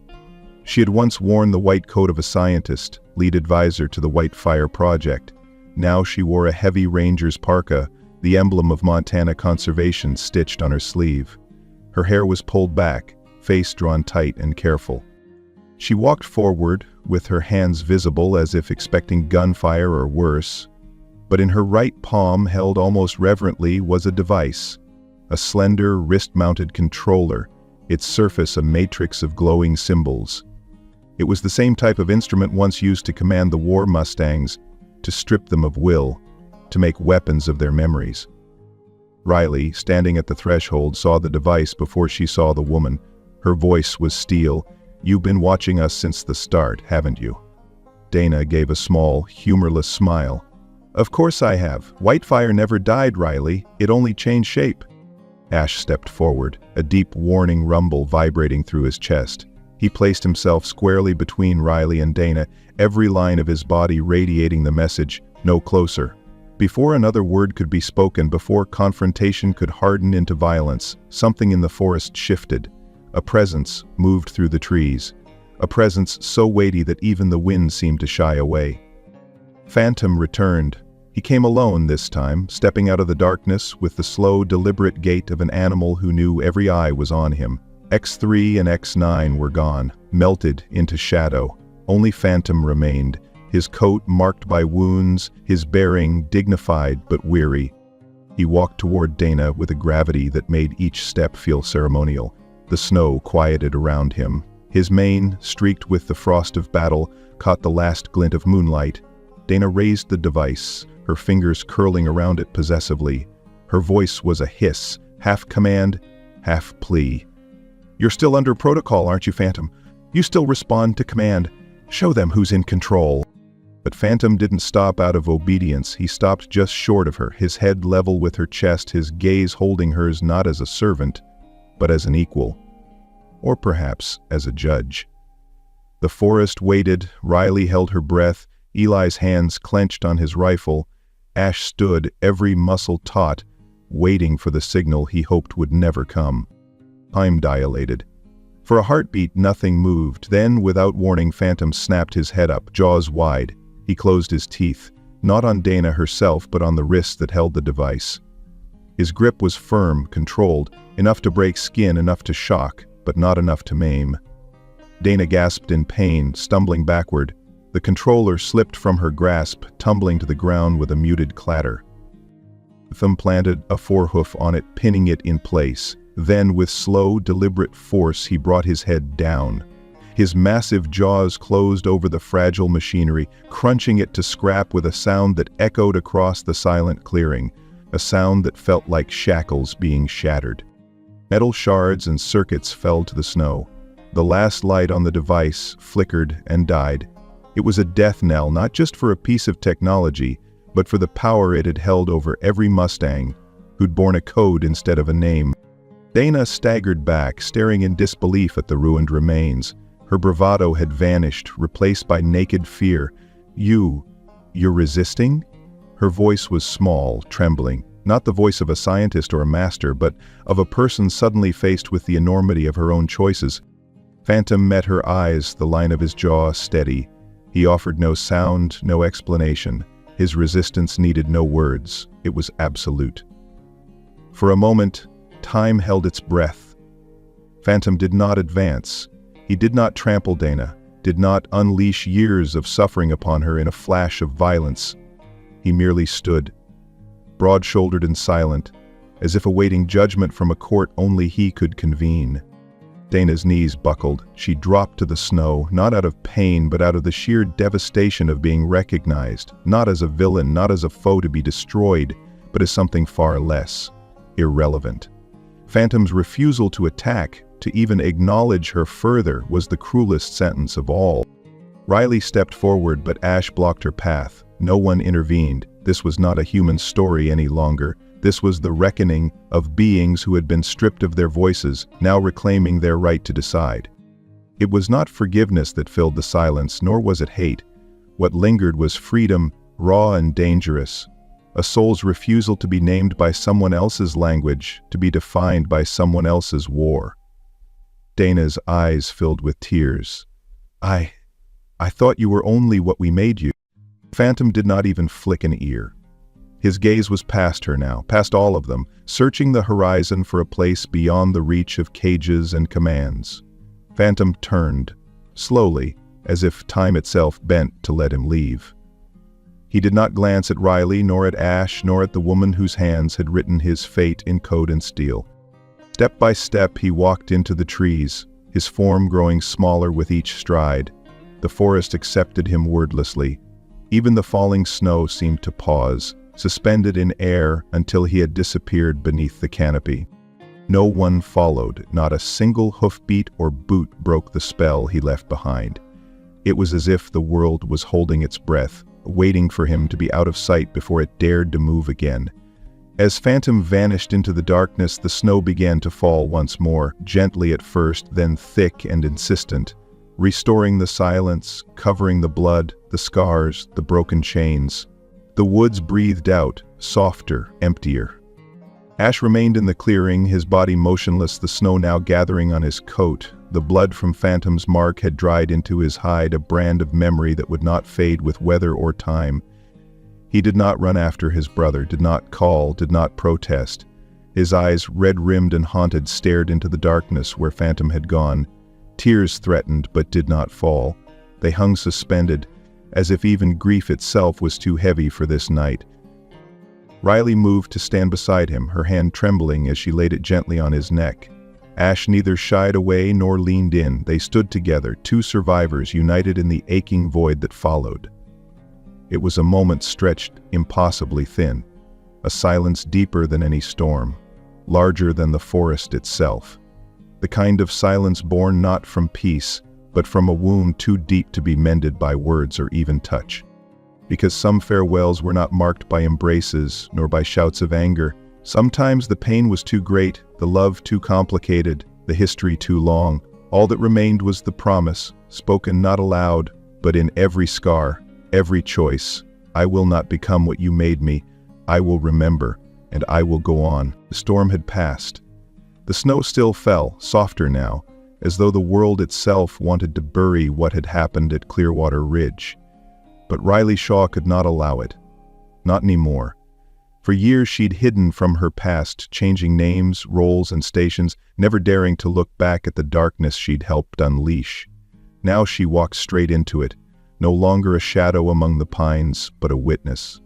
She had once worn the white coat of a scientist, lead advisor to the White Fire Project, Now she wore a heavy ranger's parka, the emblem of Montana conservation stitched on her sleeve. Her hair was pulled back, face drawn tight and careful. She walked forward, with her hands visible as if expecting gunfire or worse. But in her right palm, held almost reverently, was a device. A slender, wrist-mounted controller, its surface a matrix of glowing symbols. It was the same type of instrument once used to command the war Mustangs, to strip them of will, to make weapons of their memories. Riley, standing at the threshold, saw the device before she saw the woman. Her voice was steel. "You've been watching us since the start, haven't you?" Dana gave a small, humorless smile. "Of course I have. Whitefire never died, Riley. It only changed shape." Ash stepped forward, a deep warning rumble vibrating through his chest. He placed himself squarely between Riley and Dana, every line of his body radiating the message, "No closer." Before another word could be spoken, before confrontation could harden into violence, something in the forest shifted. A presence moved through the trees. A presence so weighty that even the wind seemed to shy away. Phantom returned. He came alone this time, stepping out of the darkness with the slow, deliberate gait of an animal who knew every eye was on him. X3 and X9 were gone, melted into shadow. Only Phantom remained, his coat marked by wounds, his bearing dignified but weary. He walked toward Dana with a gravity that made each step feel ceremonial. The snow quieted around him. His mane, streaked with the frost of battle, caught the last glint of moonlight. Dana raised the device, her fingers curling around it possessively. Her voice was a hiss, half command, half plea. "You're still under protocol, aren't you, Phantom? You still respond to command. Show them who's in control." But Phantom didn't stop out of obedience. He stopped just short of her, his head level with her chest, his gaze holding hers not as a servant, but as an equal. Or perhaps as a judge. The forest waited. Riley held her breath. Eli's hands clenched on his rifle. Ash stood, every muscle taut, waiting for the signal he hoped would never come. Time dilated. For a heartbeat, nothing moved. Then, without warning, Phantom snapped his head up, jaws wide. He closed his teeth, not on Dana herself, but on the wrist that held the device. His grip was firm, controlled, enough to break skin, enough to shock, but not enough to maim. Dana gasped in pain, stumbling backward. The controller slipped from her grasp, tumbling to the ground with a muted clatter. Phantom planted a forehoof on it, pinning it in place. Then, with slow, deliberate force, he brought his head down. His massive jaws closed over the fragile machinery, crunching it to scrap with a sound that echoed across the silent clearing, a sound that felt like shackles being shattered. Metal shards and circuits fell to the snow. The last light on the device flickered and died. It was a death knell, not just for a piece of technology, but for the power it had held over every Mustang, who'd borne a code instead of a name. Dana staggered back, staring in disbelief at the ruined remains. Her bravado had vanished, replaced by naked fear. You're resisting?" Her voice was small, trembling, not the voice of a scientist or a master, but of a person suddenly faced with the enormity of her own choices. Phantom met her eyes, the line of his jaw steady. He offered no sound, no explanation. His resistance needed no words. It was absolute. For a moment, time held its breath. Phantom did not advance. He did not trample Dana, did not unleash years of suffering upon her in a flash of violence. He merely stood, broad-shouldered and silent, as if awaiting judgment from a court only he could convene. Dana's knees buckled. She dropped to the snow, not out of pain, but out of the sheer devastation of being recognized, not as a villain, not as a foe to be destroyed, but as something far less, irrelevant. Phantom's refusal to attack, to even acknowledge her further, was the cruelest sentence of all. Riley stepped forward, but Ash blocked her path. No one intervened. This was not a human story any longer. This was the reckoning of beings who had been stripped of their voices, now reclaiming their right to decide. It was not forgiveness that filled the silence, nor was it hate. What lingered was freedom, raw and dangerous. A soul's refusal to be named by someone else's language, to be defined by someone else's war. Dana's eyes filled with tears. I thought you were only what we made you." Phantom did not even flick an ear. His gaze was past her now, past all of them, searching the horizon for a place beyond the reach of cages and commands. Phantom turned, slowly, as if time itself bent to let him leave. He did not glance at Riley, nor at Ash, nor at the woman whose hands had written his fate in code and steel. Step by step he walked into the trees, his form growing smaller with each stride. The forest accepted him wordlessly. Even the falling snow seemed to pause, suspended in air until he had disappeared beneath the canopy. No one followed, not a single hoofbeat or boot broke the spell he left behind. It was as if the world was holding its breath, waiting for him to be out of sight before it dared to move again. As Phantom vanished into the darkness, the snow began to fall once more, gently at first, then thick and insistent, restoring the silence, covering the blood, the scars, the broken chains. The woods breathed out, softer, emptier. Ash remained in the clearing, his body motionless, the snow now gathering on his coat. The blood from Phantom's mark had dried into his hide, a brand of memory that would not fade with weather or time. He did not run after his brother, did not call, did not protest. His eyes, red-rimmed and haunted, stared into the darkness where Phantom had gone. Tears threatened but did not fall. They hung suspended, as if even grief itself was too heavy for this night. Riley moved to stand beside him, her hand trembling as she laid it gently on his neck. Ash neither shied away nor leaned in. They stood together, two survivors united in the aching void that followed. It was a moment stretched impossibly thin, a silence deeper than any storm, larger than the forest itself. The kind of silence born not from peace, but from a wound too deep to be mended by words or even touch. Because some farewells were not marked by embraces, nor by shouts of anger. Sometimes the pain was too great, the love too complicated, the history too long. All that remained was the promise, spoken not aloud, but in every scar, every choice. I will not become what you made me. I will remember, and I will go on. The storm had passed. The snow still fell, softer now, as though the world itself wanted to bury what had happened at Clearwater Ridge. But Riley Shaw could not allow it. Not anymore. For years she'd hidden from her past, changing names, roles, and stations, never daring to look back at the darkness she'd helped unleash. Now she walked straight into it, no longer a shadow among the pines, but a witness.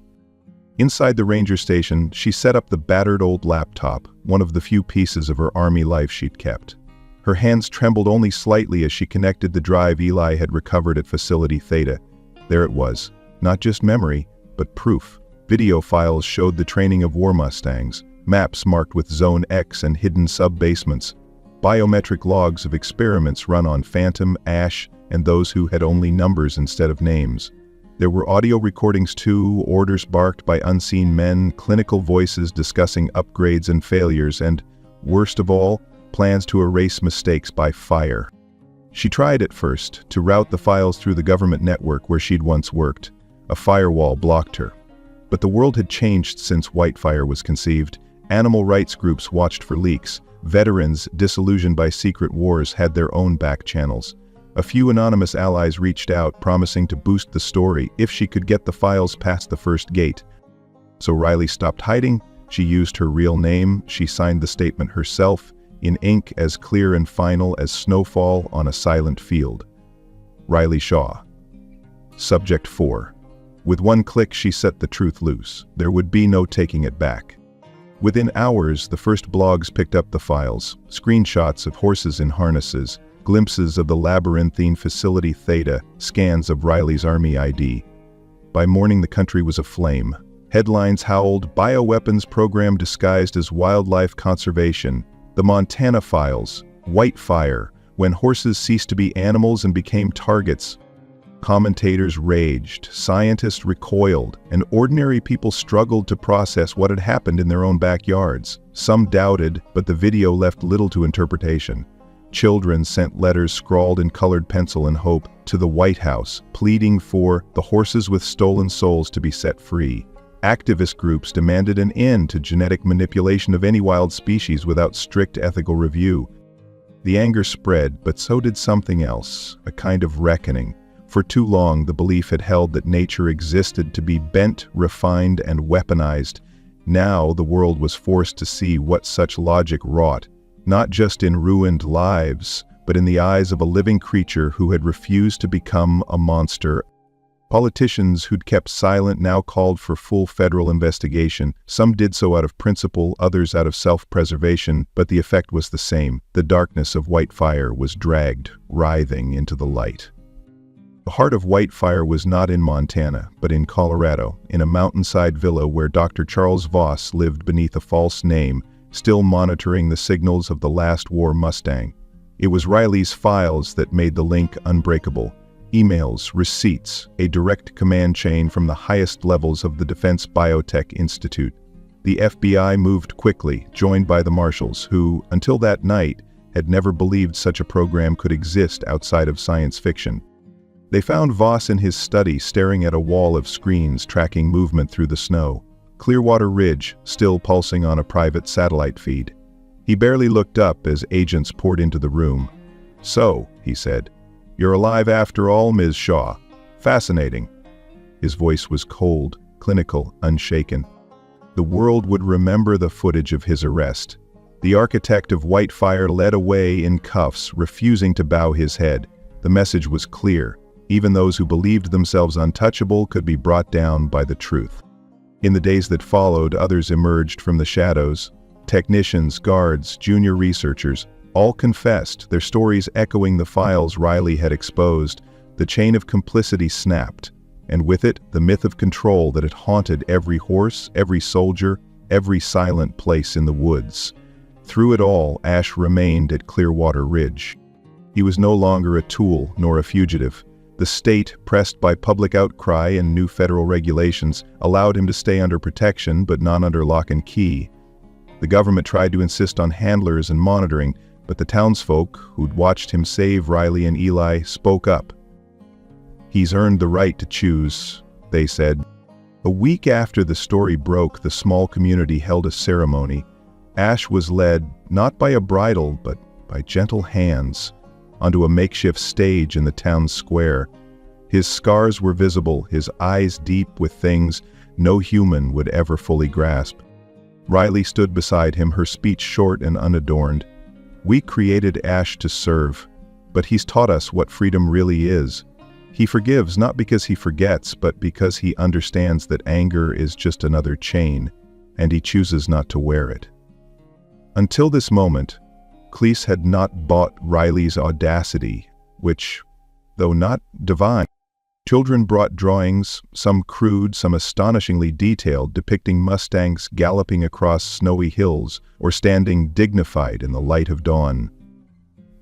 Inside the ranger station, she set up the battered old laptop, one of the few pieces of her army life she'd kept. Her hands trembled only slightly as she connected the drive Eli had recovered at Facility Theta. There it was, not just memory, but proof. Video files showed the training of war Mustangs, maps marked with Zone X and hidden sub-basements, biometric logs of experiments run on Phantom, Ash, and those who had only numbers instead of names. There were audio recordings too, orders barked by unseen men, clinical voices discussing upgrades and failures, and, worst of all, plans to erase mistakes by fire. She tried at first to route the files through the government network where she'd once worked. A firewall blocked her. But the world had changed since Whitefire was conceived. Animal rights groups watched for leaks. Veterans, disillusioned by secret wars, had their own back channels. A few anonymous allies reached out, promising to boost the story if she could get the files past the first gate. So Riley stopped hiding. She used her real name. She signed the statement herself, in ink as clear and final as snowfall on a silent field. Riley Shaw. Subject 4. With one click she set the truth loose. There would be no taking it back. Within hours, the first blogs picked up the files, screenshots of horses in harnesses, glimpses of the labyrinthine Facility Theta, scans of Riley's Army ID. By morning the country was aflame. Headlines howled, bioweapons program disguised as wildlife conservation, the Montana Files, Whitefire, when horses ceased to be animals and became targets. Commentators raged, scientists recoiled, and ordinary people struggled to process what had happened in their own backyards. Some doubted, but the video left little to interpretation. Children sent letters scrawled in colored pencil in hope to the White House, pleading for the horses with stolen souls to be set free. Activist groups demanded an end to genetic manipulation of any wild species without strict ethical review. The anger spread, but so did something else, a kind of reckoning. For too long, the belief had held that nature existed to be bent, refined, and weaponized. Now the world was forced to see what such logic wrought, not just in ruined lives, but in the eyes of a living creature who had refused to become a monster. Politicians who'd kept silent now called for full federal investigation. Some did so out of principle, others out of self-preservation, but the effect was the same. The darkness of Whitefire was dragged, writhing into the light. The heart of Whitefire was not in Montana, but in Colorado, in a mountainside villa where Dr. Charles Voss lived beneath a false name, still monitoring the signals of the last war Mustang. It was Riley's files that made the link unbreakable. Emails, receipts, a direct command chain from the highest levels of the Defense Biotech Institute. The FBI moved quickly, joined by the Marshals, who, until that night, had never believed such a program could exist outside of science fiction. They found Voss in his study staring at a wall of screens tracking movement through the snow. Clearwater Ridge, still pulsing on a private satellite feed. He barely looked up as agents poured into the room. "So," he said, "you're alive after all, Ms. Shaw. Fascinating." His voice was cold, clinical, unshaken. The world would remember the footage of his arrest. The architect of Whitefire led away in cuffs, refusing to bow his head. The message was clear. Even those who believed themselves untouchable could be brought down by the truth. In the days that followed, others emerged from the shadows. Technicians, guards, junior researchers, all confessed, their stories echoing the files Riley had exposed. The chain of complicity snapped, and with it, the myth of control that had haunted every horse, every soldier, every silent place in the woods. Through it all, Ash remained at Clearwater Ridge. He was no longer a tool, nor a fugitive. The state, pressed by public outcry and new federal regulations, allowed him to stay under protection, but not under lock and key. The government tried to insist on handlers and monitoring, but the townsfolk, who'd watched him save Riley and Eli, spoke up. "He's earned the right to choose," they said. A week after the story broke, the small community held a ceremony. Ash was led, not by a bridle, but by gentle hands, onto a makeshift stage in the town square. His scars were visible, his eyes deep with things no human would ever fully grasp. Riley stood beside him, her speech short and unadorned. "We created Ash to serve, but he's taught us what freedom really is. He forgives not because he forgets, but because he understands that anger is just another chain, and he chooses not to wear it." Until this moment, Cleese had not bought Riley's audacity, which, though not divine, children brought drawings, some crude, some astonishingly detailed, depicting Mustangs galloping across snowy hills or standing dignified in the light of dawn.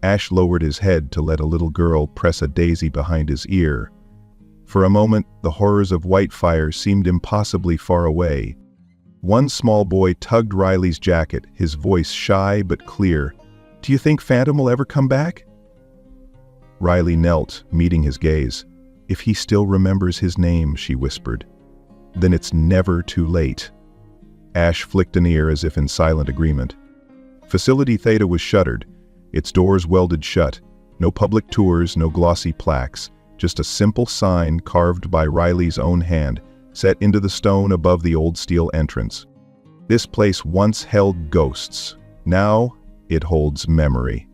Ash lowered his head to let a little girl press a daisy behind his ear. For a moment, the horrors of Whitefire seemed impossibly far away. One small boy tugged Riley's jacket, his voice shy but clear. "Do you think Phantom will ever come back?" Riley knelt, meeting his gaze. "If he still remembers his name," she whispered. "Then it's never too late." Ash flicked an ear as if in silent agreement. Facility Theta was shuttered, its doors welded shut. No public tours, no glossy plaques, just a simple sign carved by Riley's own hand, set into the stone above the old steel entrance. This place once held ghosts. Now, it holds memory.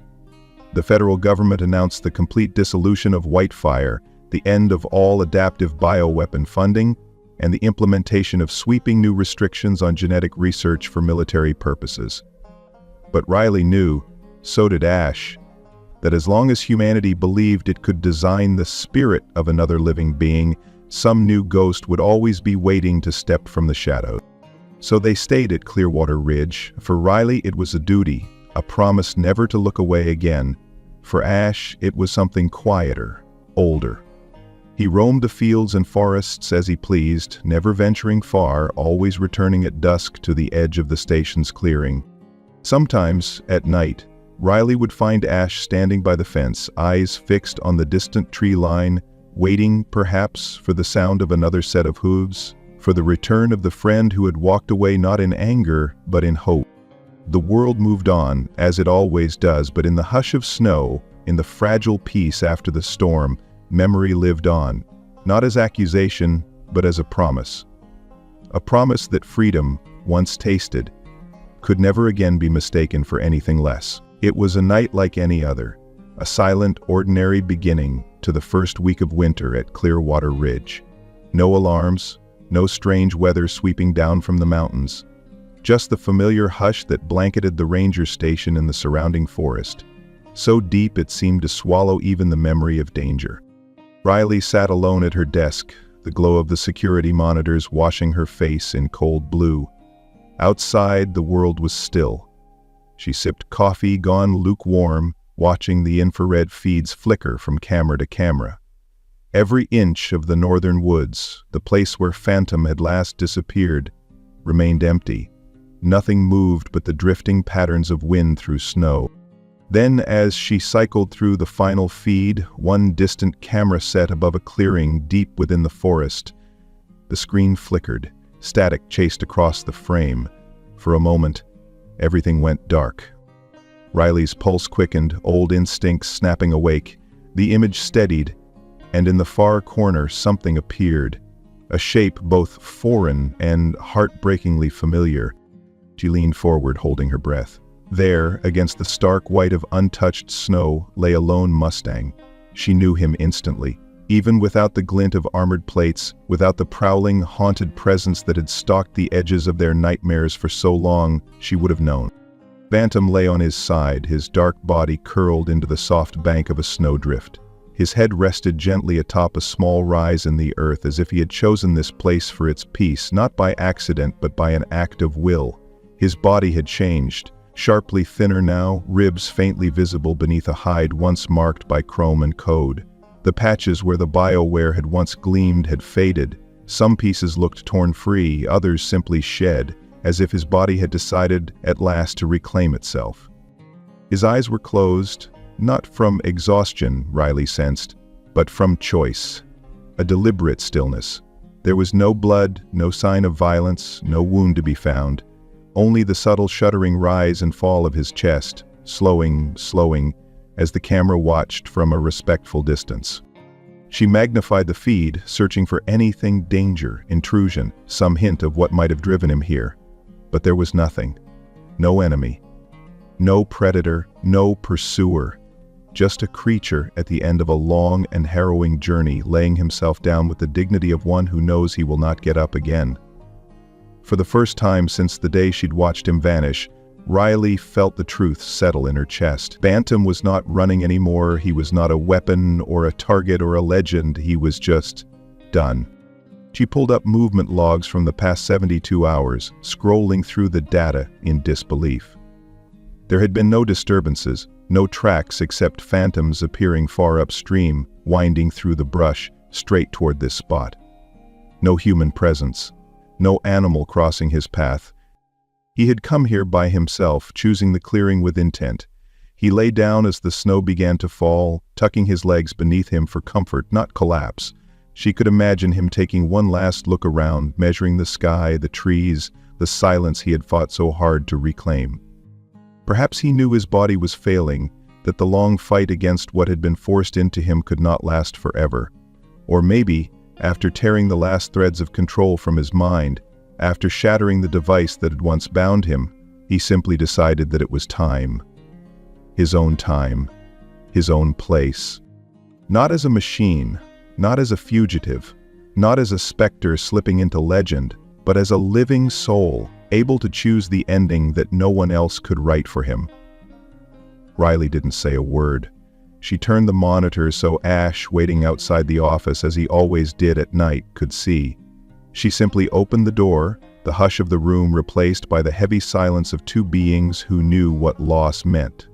The federal government announced the complete dissolution of Whitefire, the end of all adaptive bioweapon funding, and the implementation of sweeping new restrictions on genetic research for military purposes. But Riley knew, so did Ash, that as long as humanity believed it could design the spirit of another living being, some new ghost would always be waiting to step from the shadows. So they stayed at Clearwater Ridge. For Riley, it was a duty, a promise never to look away again. For Ash, it was something quieter, older. He roamed the fields and forests as he pleased, never venturing far, always returning at dusk to the edge of the station's clearing. Sometimes, at night, Riley would find Ash standing by the fence, eyes fixed on the distant tree line, waiting, perhaps, for the sound of another set of hooves, for the return of the friend who had walked away not in anger, but in hope. The world moved on, as it always does, but in the hush of snow, in the fragile peace after the storm, memory lived on, not as accusation, but as a promise. A promise that freedom, once tasted, could never again be mistaken for anything less. It was a night like any other, a silent, ordinary beginning to the first week of winter at Clearwater Ridge. No alarms, no strange weather sweeping down from the mountains, just the familiar hush that blanketed the ranger station and the surrounding forest, so deep it seemed to swallow even the memory of danger. Riley sat alone at her desk, the glow of the security monitors washing her face in cold blue. Outside, the world was still. She sipped coffee gone lukewarm, watching the infrared feeds flicker from camera to camera. Every inch of the northern woods, the place where Phantom had last disappeared, remained empty. Nothing moved but the drifting patterns of wind through snow. Then, as she cycled through the final feed, one distant camera set above a clearing deep within the forest, the screen flickered, static chased across the frame. For a moment, everything went dark. Riley's pulse quickened, old instincts snapping awake. The image steadied, and in the far corner something appeared, a shape both foreign and heartbreakingly familiar. She leaned forward, holding her breath. There, against the stark white of untouched snow, lay a lone Mustang. She knew him instantly. Even without the glint of armored plates, without the prowling, haunted presence that had stalked the edges of their nightmares for so long, she would have known. Phantom lay on his side, his dark body curled into the soft bank of a snowdrift. His head rested gently atop a small rise in the earth, as if he had chosen this place for its peace, not by accident but by an act of will. His body had changed, sharply thinner now, ribs faintly visible beneath a hide once marked by chrome and code. The patches where the BioWare had once gleamed had faded. Some pieces looked torn free, others simply shed, as if his body had decided at last to reclaim itself. His eyes were closed, not from exhaustion, Riley sensed, but from choice. A deliberate stillness. There was no blood, no sign of violence, no wound to be found. Only the subtle shuddering rise and fall of his chest, slowing, as the camera watched from a respectful distance. She magnified the feed, searching for anything danger, intrusion, some hint of what might have driven him here. But there was nothing. No enemy. No predator, no pursuer. Just a creature at the end of a long and harrowing journey, laying himself down with the dignity of one who knows he will not get up again. For the first time since the day she'd watched him vanish, Riley felt the truth settle in her chest. Phantom was not running anymore. He was not a weapon or a target or a legend. He was just done. She pulled up movement logs from the past 72 hours, scrolling through the data in disbelief. There had been no disturbances, no tracks except Phantom's appearing far upstream, winding through the brush, straight toward this spot. No human presence. No animal crossing his path. He had come here by himself, choosing the clearing with intent. He lay down as the snow began to fall, tucking his legs beneath him for comfort, not collapse. She could imagine him taking one last look around, measuring the sky, the trees, the silence he had fought so hard to reclaim. Perhaps he knew his body was failing, that the long fight against what had been forced into him could not last forever. Or maybe, after tearing the last threads of control from his mind, after shattering the device that had once bound him, he simply decided that it was time. His own time. His own place. Not as a machine, not as a fugitive, not as a specter slipping into legend, but as a living soul, able to choose the ending that no one else could write for him. Riley didn't say a word. She turned the monitor so Ash, waiting outside the office as he always did at night, could see. She simply opened the door, the hush of the room replaced by the heavy silence of two beings who knew what loss meant.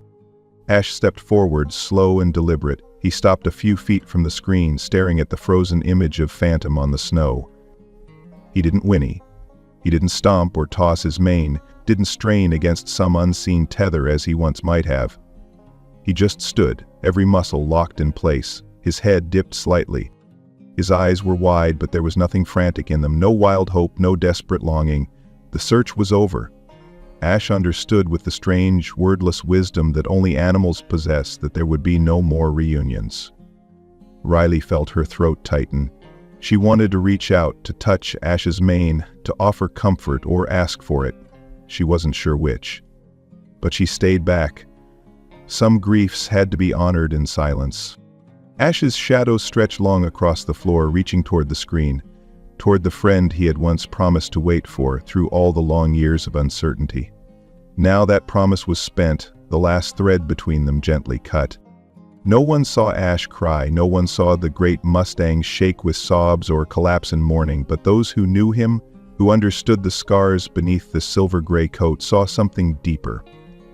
Ash stepped forward, slow and deliberate. He stopped a few feet from the screen, staring at the frozen image of Phantom on the snow. He didn't whinny. He didn't stomp or toss his mane, didn't strain against some unseen tether as he once might have. He just stood, every muscle locked in place, his head dipped slightly. His eyes were wide, but there was nothing frantic in them, no wild hope, no desperate longing. The search was over. Ash understood with the strange, wordless wisdom that only animals possess that there would be no more reunions. Riley felt her throat tighten. She wanted to reach out, to touch Ash's mane, to offer comfort or ask for it. She wasn't sure which. But she stayed back. Some griefs had to be honored in silence. Ash's shadow stretched long across the floor, reaching toward the screen, toward the friend he had once promised to wait for through all the long years of uncertainty. Now that promise was spent, the last thread between them gently cut. No one saw Ash cry, no one saw the great Mustang shake with sobs or collapse in mourning, but those who knew him, who understood the scars beneath the silver-gray coat, saw something deeper.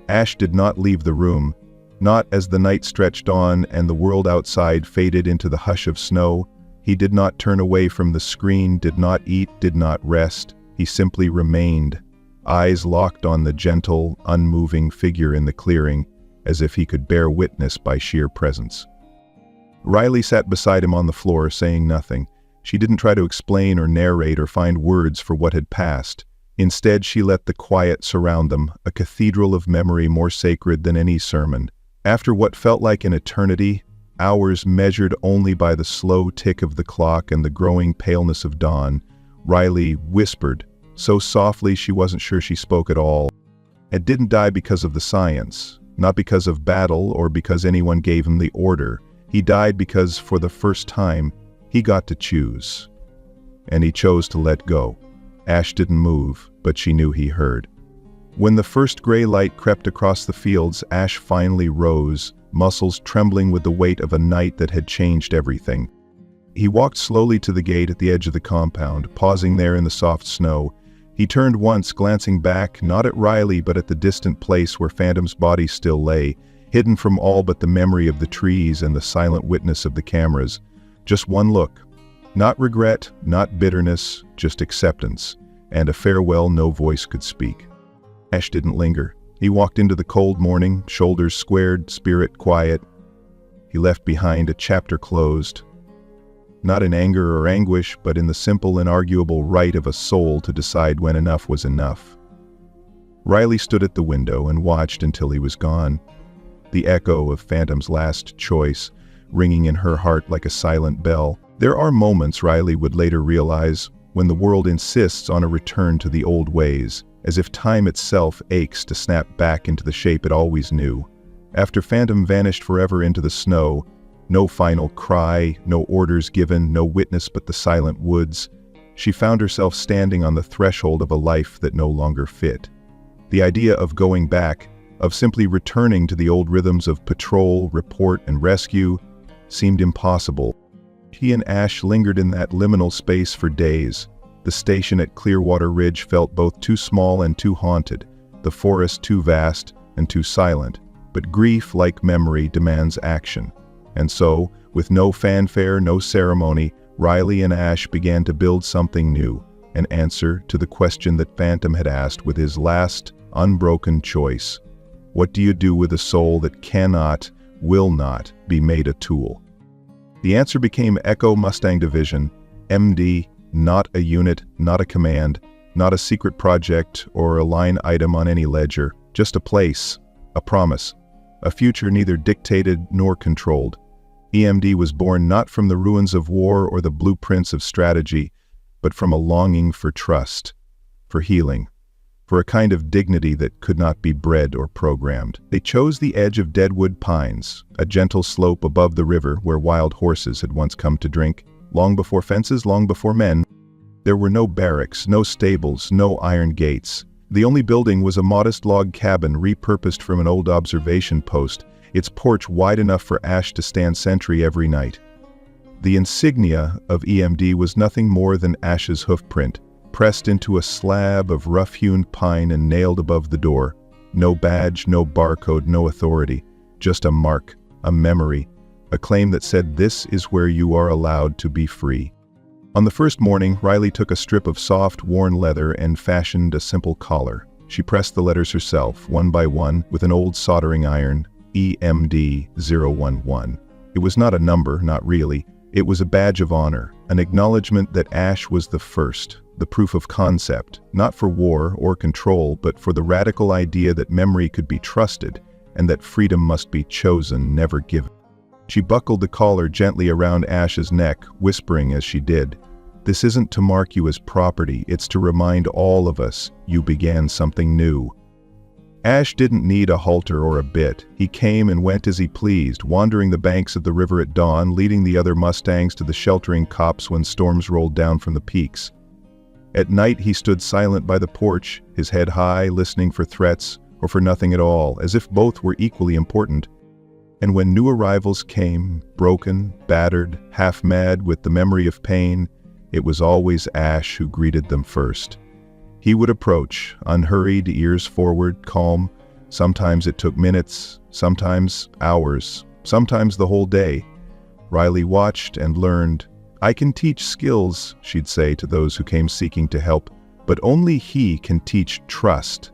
Ash did not leave the room, not as the night stretched on and the world outside faded into the hush of snow. He did not turn away from the screen, did not eat, did not rest. He simply remained, eyes locked on the gentle, unmoving figure in the clearing, as if he could bear witness by sheer presence. Riley sat beside him on the floor, saying nothing. She didn't try to explain or narrate or find words for what had passed. Instead, she let the quiet surround them, a cathedral of memory more sacred than any sermon. After what felt like an eternity, hours measured only by the slow tick of the clock and the growing paleness of dawn, Riley whispered, so softly she wasn't sure she spoke at all. Ed didn't die because of the science, not because of battle or because anyone gave him the order. He died because, for the first time, he got to choose. And he chose to let go. Ash didn't move, but she knew he heard. When the first gray light crept across the fields, Ash finally rose, muscles trembling with the weight of a night that had changed everything. He walked slowly to the gate at the edge of the compound, pausing there in the soft snow. He turned once, glancing back, not at Riley but at the distant place where Phantom's body still lay, hidden from all but the memory of the trees and the silent witness of the cameras. Just one look. Not regret, not bitterness, just acceptance, and a farewell no voice could speak. Ash didn't linger. He walked into the cold morning, shoulders squared, spirit quiet. He left behind a chapter closed. Not in anger or anguish, but in the simple, inarguable right of a soul to decide when enough was enough. Riley stood at the window and watched until he was gone. The echo of Phantom's last choice, ringing in her heart like a silent bell. There are moments, Riley would later realize, when the world insists on a return to the old ways, as if time itself aches to snap back into the shape it always knew. After Phantom vanished forever into the snow, no final cry, no orders given, no witness but the silent woods, she found herself standing on the threshold of a life that no longer fit. The idea of going back, of simply returning to the old rhythms of patrol, report, and rescue, seemed impossible. He and Ash lingered in that liminal space for days. The station at Clearwater Ridge felt both too small and too haunted, the forest too vast and too silent. But grief, like memory, demands action. And so, with no fanfare, no ceremony, Riley and Ash began to build something new, an answer to the question that Phantom had asked with his last, unbroken choice. What do you do with a soul that cannot, will not, be made a tool? The answer became Echo Mustang Division, MD, not a unit, not a command, not a secret project or a line item on any ledger, just a place, a promise, a future neither dictated nor controlled. EMD was born not from the ruins of war or the blueprints of strategy, but from a longing for trust, for healing, for a kind of dignity that could not be bred or programmed. They chose the edge of deadwood pines, a gentle slope above the river where wild horses had once come to drink. Long before fences, long before men. There were no barracks, no stables, no iron gates. The only building was a modest log cabin repurposed from an old observation post, its porch wide enough for Ash to stand sentry every night. The insignia of EMD was nothing more than Ash's hoofprint, pressed into a slab of rough-hewn pine and nailed above the door. No badge, no barcode, no authority, just a mark, a memory, a claim that said this is where you are allowed to be free. On the first morning, Riley took a strip of soft, worn leather and fashioned a simple collar. She pressed the letters herself, one by one, with an old soldering iron, EMD 011. It was not a number, not really. It was a badge of honor, an acknowledgement that Ash was the first, the proof of concept, not for war or control, but for the radical idea that memory could be trusted and that freedom must be chosen, never given. She buckled the collar gently around Ash's neck, whispering as she did, "This isn't to mark you as property, it's to remind all of us you began something new." Ash didn't need a halter or a bit. He came and went as he pleased, wandering the banks of the river at dawn, leading the other Mustangs to the sheltering copse when storms rolled down from the peaks. At night he stood silent by the porch, his head high, listening for threats or for nothing at all, as if both were equally important. And when new arrivals came, broken, battered, half-mad with the memory of pain, it was always Ash who greeted them first. He would approach, unhurried, ears forward, calm. Sometimes it took minutes, sometimes hours, sometimes the whole day. Riley watched and learned. "I can teach skills," she'd say to those who came seeking to help, "but only he can teach trust."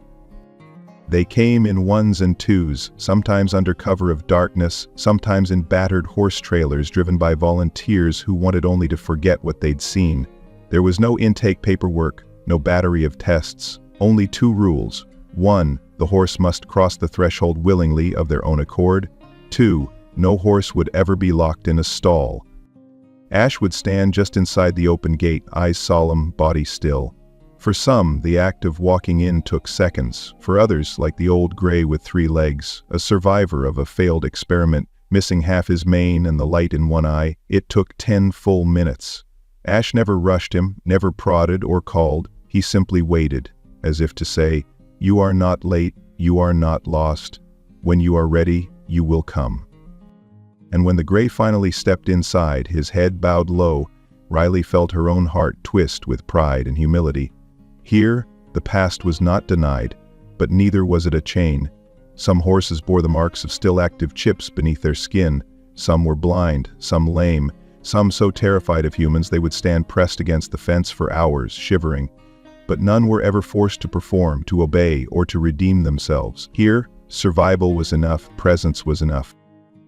They came in ones and twos, sometimes under cover of darkness, sometimes in battered horse trailers driven by volunteers who wanted only to forget what they'd seen. There was no intake paperwork, no battery of tests, only two rules. 1, the horse must cross the threshold willingly of their own accord. 2, no horse would ever be locked in a stall. Ash would stand just inside the open gate, eyes solemn, body still. For some, the act of walking in took seconds. For others, like the old gray with 3 legs, a survivor of a failed experiment, missing half his mane and the light in one eye, it took 10 full minutes. Ash never rushed him, never prodded or called. He simply waited, as if to say, "You are not late, you are not lost. When you are ready, you will come." And when the gray finally stepped inside, his head bowed low, Riley felt her own heart twist with pride and humility. Here, the past was not denied, but neither was it a chain. Some horses bore the marks of still active chips beneath their skin. Some were blind, some lame, some so terrified of humans they would stand pressed against the fence for hours, shivering. But none were ever forced to perform, to obey, or to redeem themselves. Here, survival was enough, presence was enough.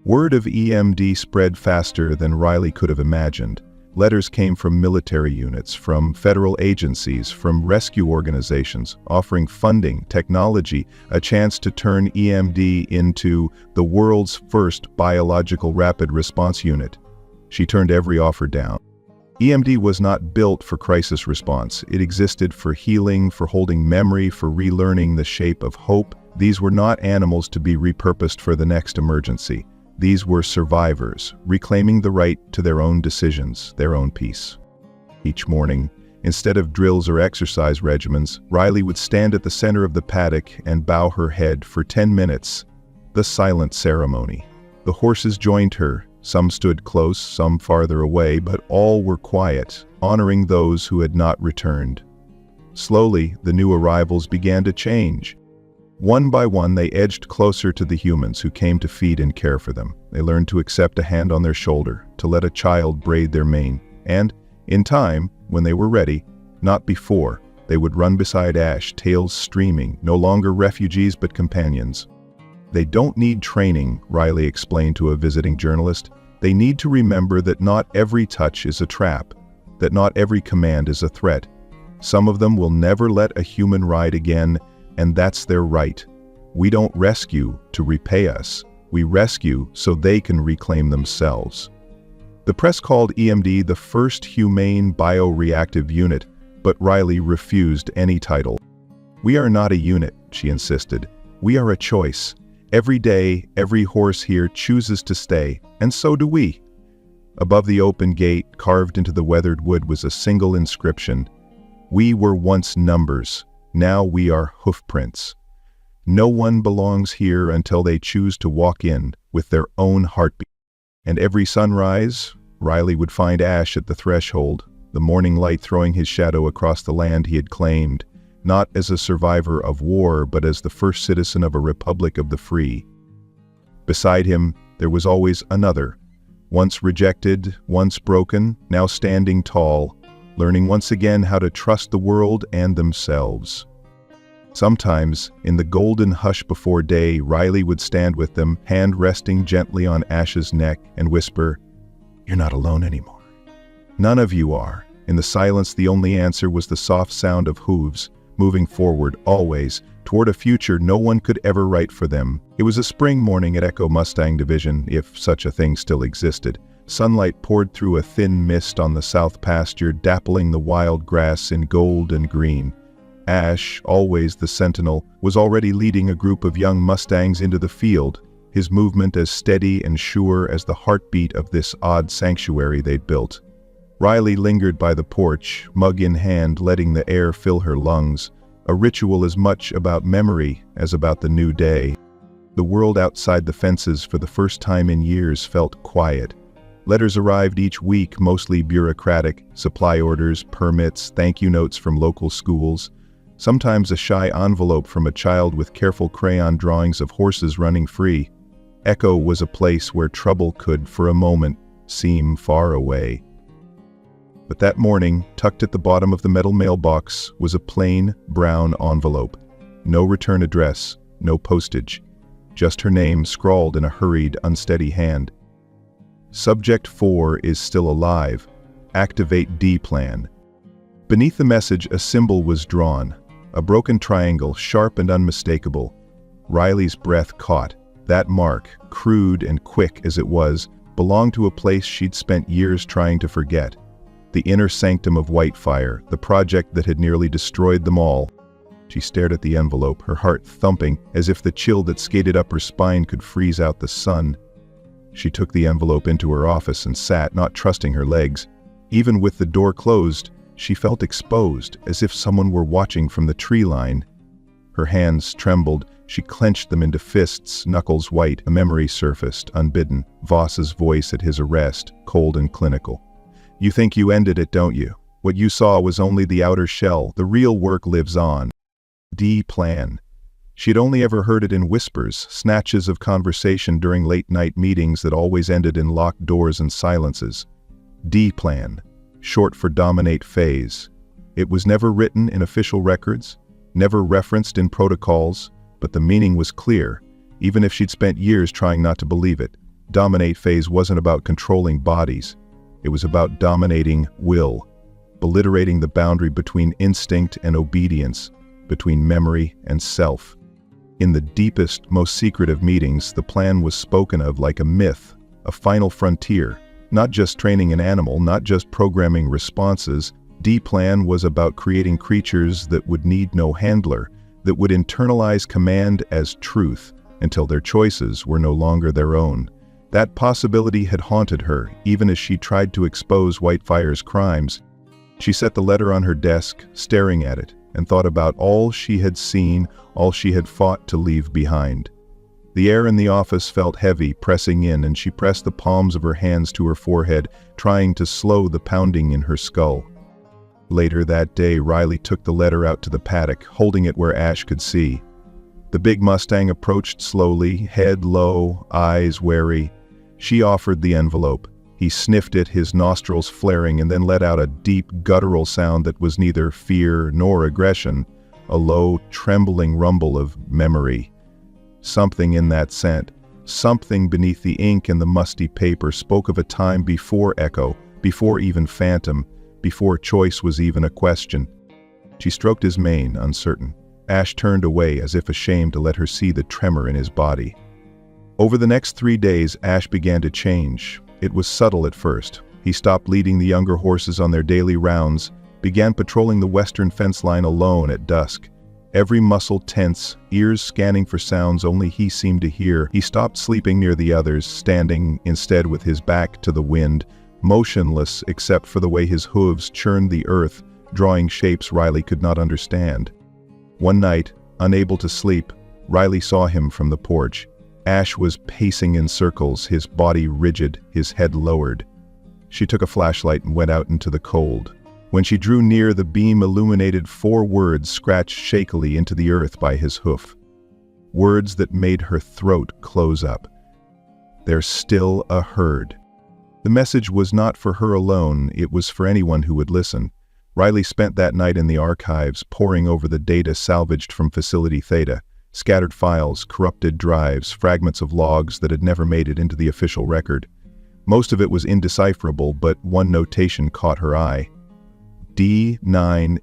Word of EMD spread faster than Riley could have imagined. Letters came from military units, from federal agencies, from rescue organizations, offering funding, technology, a chance to turn EMD into the world's first biological rapid response unit. She turned every offer down. EMD was not built for crisis response. It existed for healing, for holding memory, for relearning the shape of hope. These were not animals to be repurposed for the next emergency. These were survivors, reclaiming the right to their own decisions, their own peace. Each morning, instead of drills or exercise regimens, Riley would stand at the center of the paddock and bow her head for 10 minutes. The silent ceremony. The horses joined her. Some stood close, some farther away, but all were quiet, honoring those who had not returned. Slowly, the new arrivals began to change. One by one, they edged closer to the humans who came to feed and care for them. They learned to accept a hand on their shoulder, to let a child braid their mane. And, in time, when they were ready, not before, they would run beside Ash, tails streaming, no longer refugees but companions. They don't need training, Riley explained to a visiting journalist. They need to remember that not every touch is a trap, that not every command is a threat. Some of them will never let a human ride again, and that's their right. We don't rescue to repay us. We rescue so they can reclaim themselves. The press called EMD the first humane bioreactive unit, but Riley refused any title. "We are not a unit," she insisted. "We are a choice. Every day, every horse here chooses to stay, and so do we." Above the open gate, carved into the weathered wood, was a single inscription. "We were once numbers. Now we are hoofprints. No one belongs here until they choose to walk in with their own heartbeat." And every sunrise, Riley would find Ash at the threshold, the morning light throwing his shadow across the land he had claimed, not as a survivor of war, but as the first citizen of a republic of the free. Beside him, there was always another, once rejected, once broken, now standing tall, learning once again how to trust the world and themselves. Sometimes, in the golden hush before day, Riley would stand with them, hand resting gently on Ash's neck, and whisper, "You're not alone anymore. None of you are." In the silence, the only answer was the soft sound of hooves, moving forward, always, toward a future no one could ever write for them. It was a spring morning at Echo Mustang Division, if such a thing still existed. Sunlight poured through a thin mist on the south pasture, dappling the wild grass in gold and green. Ash, always the sentinel, was already leading a group of young Mustangs into the field, his movement as steady and sure as the heartbeat of this odd sanctuary they'd built. Riley lingered by the porch, mug in hand, letting the air fill her lungs, a ritual as much about memory as about the new day. The world outside the fences for the first time in years felt quiet. Letters arrived each week, mostly bureaucratic, supply orders, permits, thank you notes from local schools, sometimes a shy envelope from a child with careful crayon drawings of horses running free. Echo was a place where trouble could, for a moment, seem far away. But that morning, tucked at the bottom of the metal mailbox, was a plain, brown envelope. No return address, no postage. Just her name scrawled in a hurried, unsteady hand. Subject 4 is still alive. Activate D-plan. Beneath the message, a symbol was drawn. A broken triangle, sharp and unmistakable. Riley's breath caught. That mark, crude and quick as it was, belonged to a place she'd spent years trying to forget. The inner sanctum of Whitefire, the project that had nearly destroyed them all. She stared at the envelope, her heart thumping, as if the chill that skated up her spine could freeze out the sun. She took the envelope into her office and sat, not trusting her legs. Even with the door closed, she felt exposed, as if someone were watching from the tree line. Her hands trembled. She clenched them into fists, knuckles white. A memory surfaced, unbidden. Voss's voice at his arrest, cold and clinical. You think you ended it, don't you? What you saw was only the outer shell. The real work lives on. D-plan. She'd only ever heard it in whispers, snatches of conversation during late-night meetings that always ended in locked doors and silences. D-plan, short for dominate phase. It was never written in official records, never referenced in protocols, but the meaning was clear, even if she'd spent years trying not to believe it. Dominate phase wasn't about controlling bodies. It was about dominating will, obliterating the boundary between instinct and obedience, between memory and self. In the deepest, most secretive meetings, the plan was spoken of like a myth, a final frontier. Not just training an animal, not just programming responses. D-plan was about creating creatures that would need no handler, that would internalize command as truth until their choices were no longer their own. That possibility had haunted her, even as she tried to expose Whitefire's crimes. She set the letter on her desk, staring at it, and thought about all she had seen, all she had fought to leave behind. The air in the office felt heavy, pressing in, and she pressed the palms of her hands to her forehead, trying to slow the pounding in her skull. Later that day, Riley took the letter out to the paddock, holding it where Ash could see. The big Mustang approached slowly, head low, eyes wary. She offered the envelope. He sniffed it, his nostrils flaring, and then let out a deep, guttural sound that was neither fear nor aggression, a low, trembling rumble of memory. Something in that scent, something beneath the ink and the musty paper spoke of a time before Echo, before even Phantom, before choice was even a question. She stroked his mane, uncertain. Ash turned away as if ashamed to let her see the tremor in his body. Over the next 3 days, Ash began to change. It was subtle at first. He stopped leading the younger horses on their daily rounds, began patrolling the western fence line alone at dusk. Every muscle tense, ears scanning for sounds only he seemed to hear. He stopped sleeping near the others, standing instead with his back to the wind, motionless except for the way his hooves churned the earth, drawing shapes Riley could not understand. One night, unable to sleep, Riley saw him from the porch. Ash was pacing in circles, his body rigid, his head lowered. She took a flashlight and went out into the cold. When she drew near, the beam illuminated 4 words scratched shakily into the earth by his hoof. Words that made her throat close up. There's still a herd. The message was not for her alone, it was for anyone who would listen. Riley spent that night in the archives, poring over the data salvaged from Facility Theta. Scattered files, corrupted drives, fragments of logs that had never made it into the official record. Most of it was indecipherable, but one notation caught her eye. D9SH.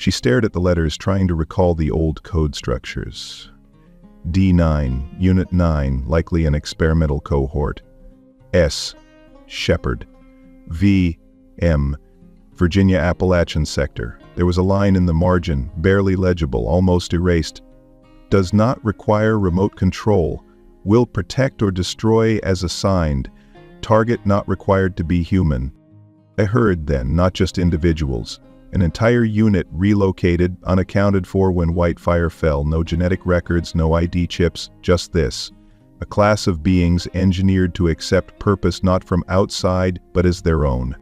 She stared at the letters, trying to recall the old code structures. D9, Unit 9, likely an experimental cohort. S, Shepherd. V, M, Virginia Appalachian Sector. There was a line in the margin, barely legible, almost erased. Does not require remote control. Will protect or destroy as assigned. Target not required to be human. I heard then, not just individuals. An entire unit relocated, unaccounted for when Whitefire fell. No genetic records, no ID chips, just this. A class of beings engineered to accept purpose not from outside, but as their own.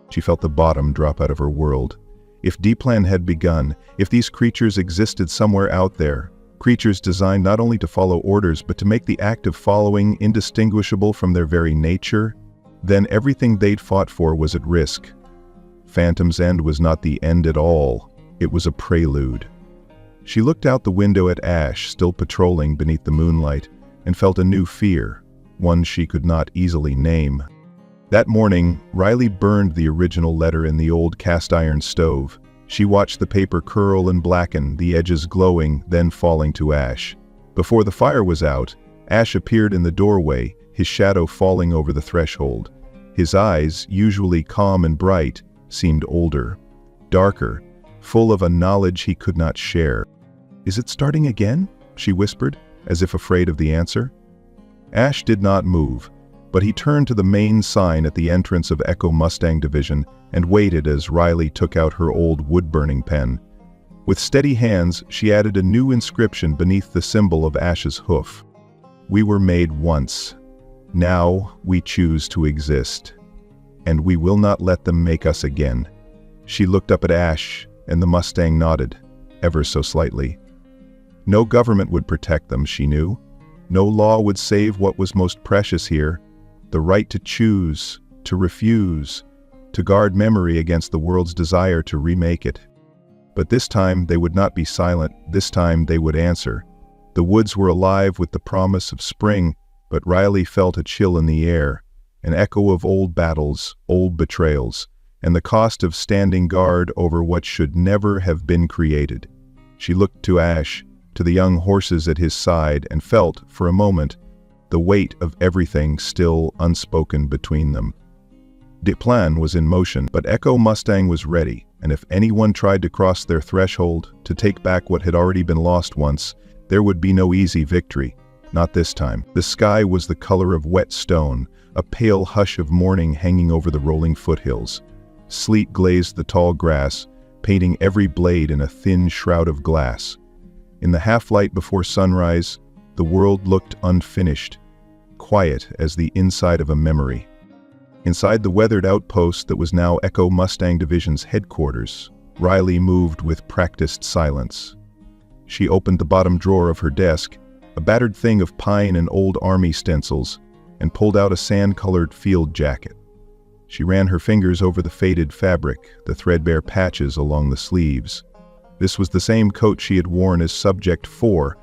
She felt the bottom drop out of her world. If D-Plan had begun, if these creatures existed somewhere out there, creatures designed not only to follow orders but to make the act of following indistinguishable from their very nature, then everything they'd fought for was at risk. Phantom's End was not the end at all, it was a prelude. She looked out the window at Ash, still patrolling beneath the moonlight, and felt a new fear, one she could not easily name. That morning, Riley burned the original letter in the old cast-iron stove. She watched the paper curl and blacken, the edges glowing, then falling to ash. Before the fire was out, Ash appeared in the doorway, his shadow falling over the threshold. His eyes, usually calm and bright, seemed older, darker, full of a knowledge he could not share. "Is it starting again?" she whispered, as if afraid of the answer. Ash did not move, but he turned to the main sign at the entrance of Echo Mustang Division and waited as Riley took out her old wood-burning pen. With steady hands, she added a new inscription beneath the symbol of Ash's hoof. "We were made once. Now we choose to exist. And we will not let them make us again." She looked up at Ash, and the Mustang nodded, ever so slightly. No government would protect them, she knew. No law would save what was most precious here, the right to choose, to refuse, to guard memory against the world's desire to remake it. But this time they would not be silent, this time they would answer. The woods were alive with the promise of spring, but Riley felt a chill in the air, an echo of old battles, old betrayals, and the cost of standing guard over what should never have been created. She looked to Ash, to the young horses at his side, and felt, for a moment, the weight of everything still unspoken between them. The plan was in motion, but Echo Mustang was ready, and if anyone tried to cross their threshold, to take back what had already been lost once, there would be no easy victory. Not this time. The sky was the color of wet stone, a pale hush of morning hanging over the rolling foothills. Sleet glazed the tall grass, painting every blade in a thin shroud of glass. In the half-light before sunrise, the world looked unfinished, quiet as the inside of a memory. Inside the weathered outpost that was now Echo Mustang Division's headquarters, Riley moved with practiced silence. She opened the bottom drawer of her desk, a battered thing of pine and old army stencils, and pulled out a sand-colored field jacket. She ran her fingers over the faded fabric, the threadbare patches along the sleeves. This was the same coat she had worn as Subject 4,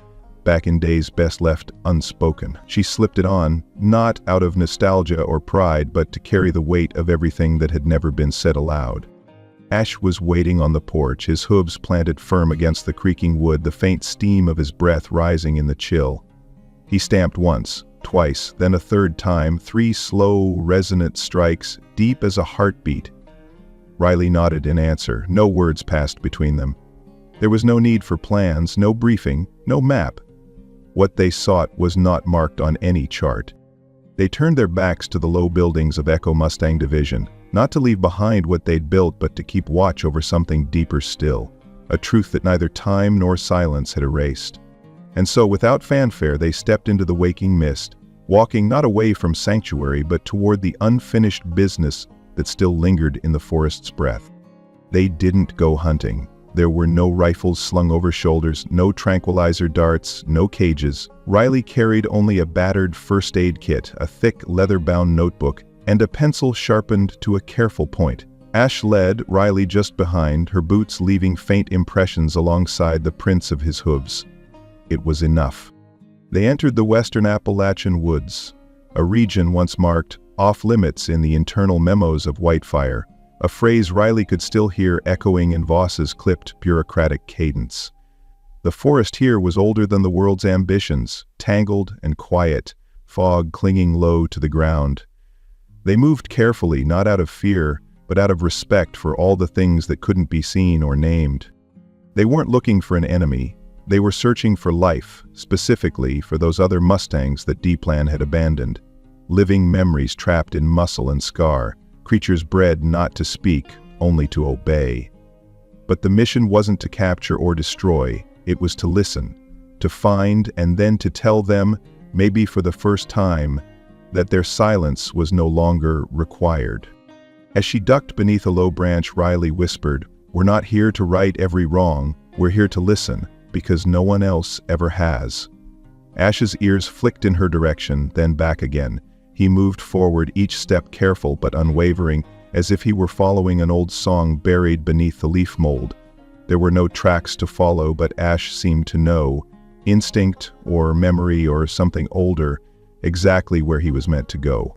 back in days best left unspoken. She slipped it on, not out of nostalgia or pride, but to carry the weight of everything that had never been said aloud. Ash was waiting on the porch, his hooves planted firm against the creaking wood, the faint steam of his breath rising in the chill. He stamped once, twice, then a third time, 3 slow, resonant strikes, deep as a heartbeat. Riley nodded in answer. No words passed between them. There was no need for plans, no briefing, no map. What they sought was not marked on any chart. They turned their backs to the low buildings of Echo Mustang Division, not to leave behind what they'd built, but to keep watch over something deeper still, a truth that neither time nor silence had erased. And so, without fanfare, they stepped into the waking mist, walking not away from sanctuary, but toward the unfinished business that still lingered in the forest's breath. They didn't go hunting. There were no rifles slung over shoulders, no tranquilizer darts, no cages. Riley carried only a battered first aid kit, a thick leather-bound notebook, and a pencil sharpened to a careful point. Ash led, Riley just behind, her boots leaving faint impressions alongside the prints of his hooves. It was enough. They entered the western Appalachian woods, a region once marked off-limits in the internal memos of Whitefire, a phrase Riley could still hear echoing in Voss's clipped, bureaucratic cadence. The forest here was older than the world's ambitions, tangled and quiet, fog clinging low to the ground. They moved carefully, not out of fear, but out of respect for all the things that couldn't be seen or named. They weren't looking for an enemy. They were searching for life, specifically for those other Mustangs that D-Plan had abandoned. Living memories trapped in muscle and scar, creatures bred not to speak, only to obey. But the mission wasn't to capture or destroy, it was to listen, to find and then to tell them, maybe for the first time, that their silence was no longer required. As she ducked beneath a low branch, Riley whispered, "We're not here to right every wrong, we're here to listen, because no one else ever has." Ash's ears flicked in her direction, then back again. He moved forward, each step careful but unwavering, as if he were following an old song buried beneath the leaf mold. There were no tracks to follow, but Ash seemed to know, instinct or memory or something older, exactly where he was meant to go.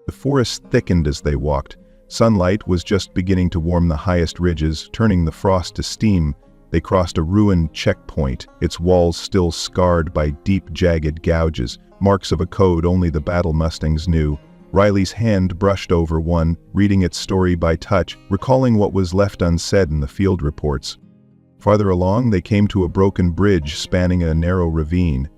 The forest thickened as they walked. Sunlight was just beginning to warm the highest ridges, turning the frost to steam. They crossed a ruined checkpoint, its walls still scarred by deep, jagged gouges, marks of a code only the battle Mustangs knew. Riley's hand brushed over one, reading its story by touch, recalling what was left unsaid in the field reports. Farther along, they came to a broken bridge spanning a narrow ravine.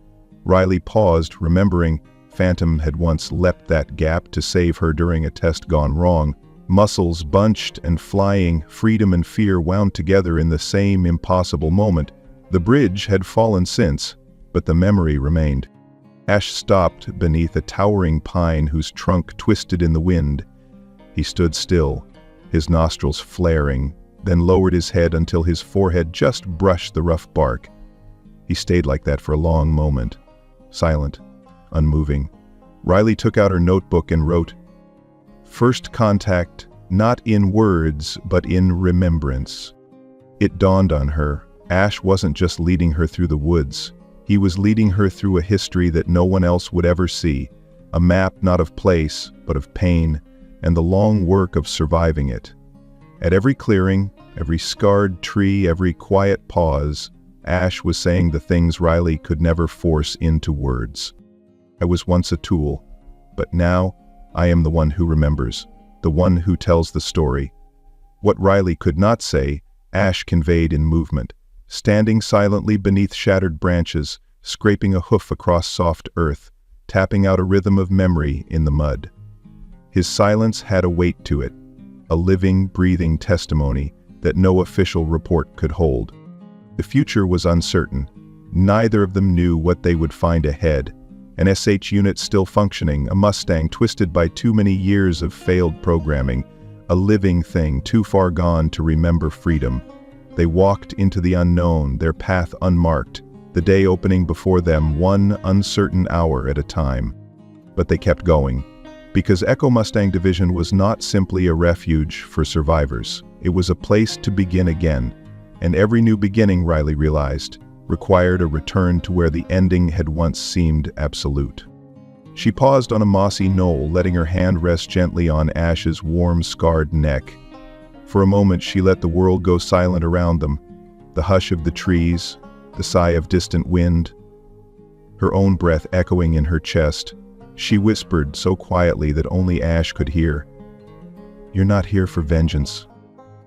Riley paused, remembering Phantom had once leapt that gap to save her during a test gone wrong. Muscles bunched and flying, freedom and fear wound together in the same impossible moment. The bridge had fallen since, but the memory remained. Ash stopped beneath a towering pine whose trunk twisted in the wind. He stood still, his nostrils flaring, then lowered his head until his forehead just brushed the rough bark. He stayed like that for a long moment, silent, unmoving. Riley took out her notebook and wrote, "First contact, not in words, but in remembrance." It dawned on her, Ash wasn't just leading her through the woods. He was leading her through a history that no one else would ever see, a map not of place, but of pain, and the long work of surviving it. At every clearing, every scarred tree, every quiet pause, Ash was saying the things Riley could never force into words. "I was once a tool, but now I am the one who remembers, the one who tells the story." What Riley could not say, Ash conveyed in movement, standing silently beneath shattered branches, scraping a hoof across soft earth, tapping out a rhythm of memory in the mud. His silence had a weight to it, a living, breathing testimony that no official report could hold. The future was uncertain. Neither of them knew what they would find ahead. An SH unit still functioning, a Mustang twisted by too many years of failed programming, a living thing too far gone to remember freedom. They walked into the unknown, their path unmarked, the day opening before them one uncertain hour at a time. But they kept going, because Echo Mustang Division was not simply a refuge for survivors. It was a place to begin again, and every new beginning, Riley realized, required a return to where the ending had once seemed absolute. She paused on a mossy knoll, letting her hand rest gently on Ash's warm, scarred neck. For a moment she let the world go silent around them, the hush of the trees, the sigh of distant wind, her own breath echoing in her chest. She whispered so quietly that only Ash could hear, "You're not here for vengeance.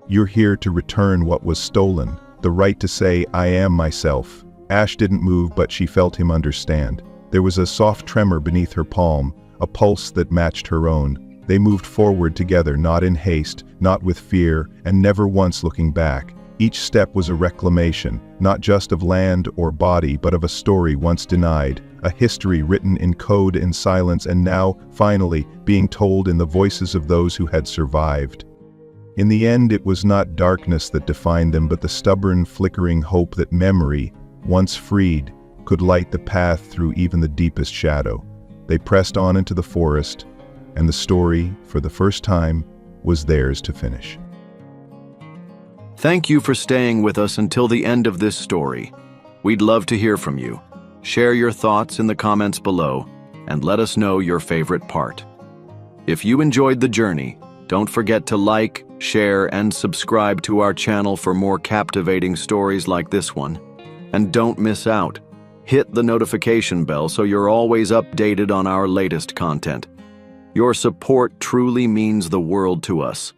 You're here to return what was stolen, the right to say, 'I am myself.'" Ash didn't move, but she felt him understand. There was a soft tremor beneath her palm, a pulse that matched her own. They moved forward together, not in haste, not with fear, and never once looking back. Each step was a reclamation, not just of land or body, but of a story once denied, a history written in code and silence, and now, finally, being told in the voices of those who had survived. In the end, it was not darkness that defined them, but the stubborn, flickering hope that memory, once freed, could light the path through even the deepest shadow. They pressed on into the forest, and the story, for the first time, was theirs to finish. Thank you for staying with us until the end of this story. We'd love to hear from you. Share your thoughts in the comments below, and let us know your favorite part. If you enjoyed the journey, don't forget to like, share, and subscribe to our channel for more captivating stories like this one. And don't miss out. Hit the notification bell so you're always updated on our latest content. Your support truly means the world to us.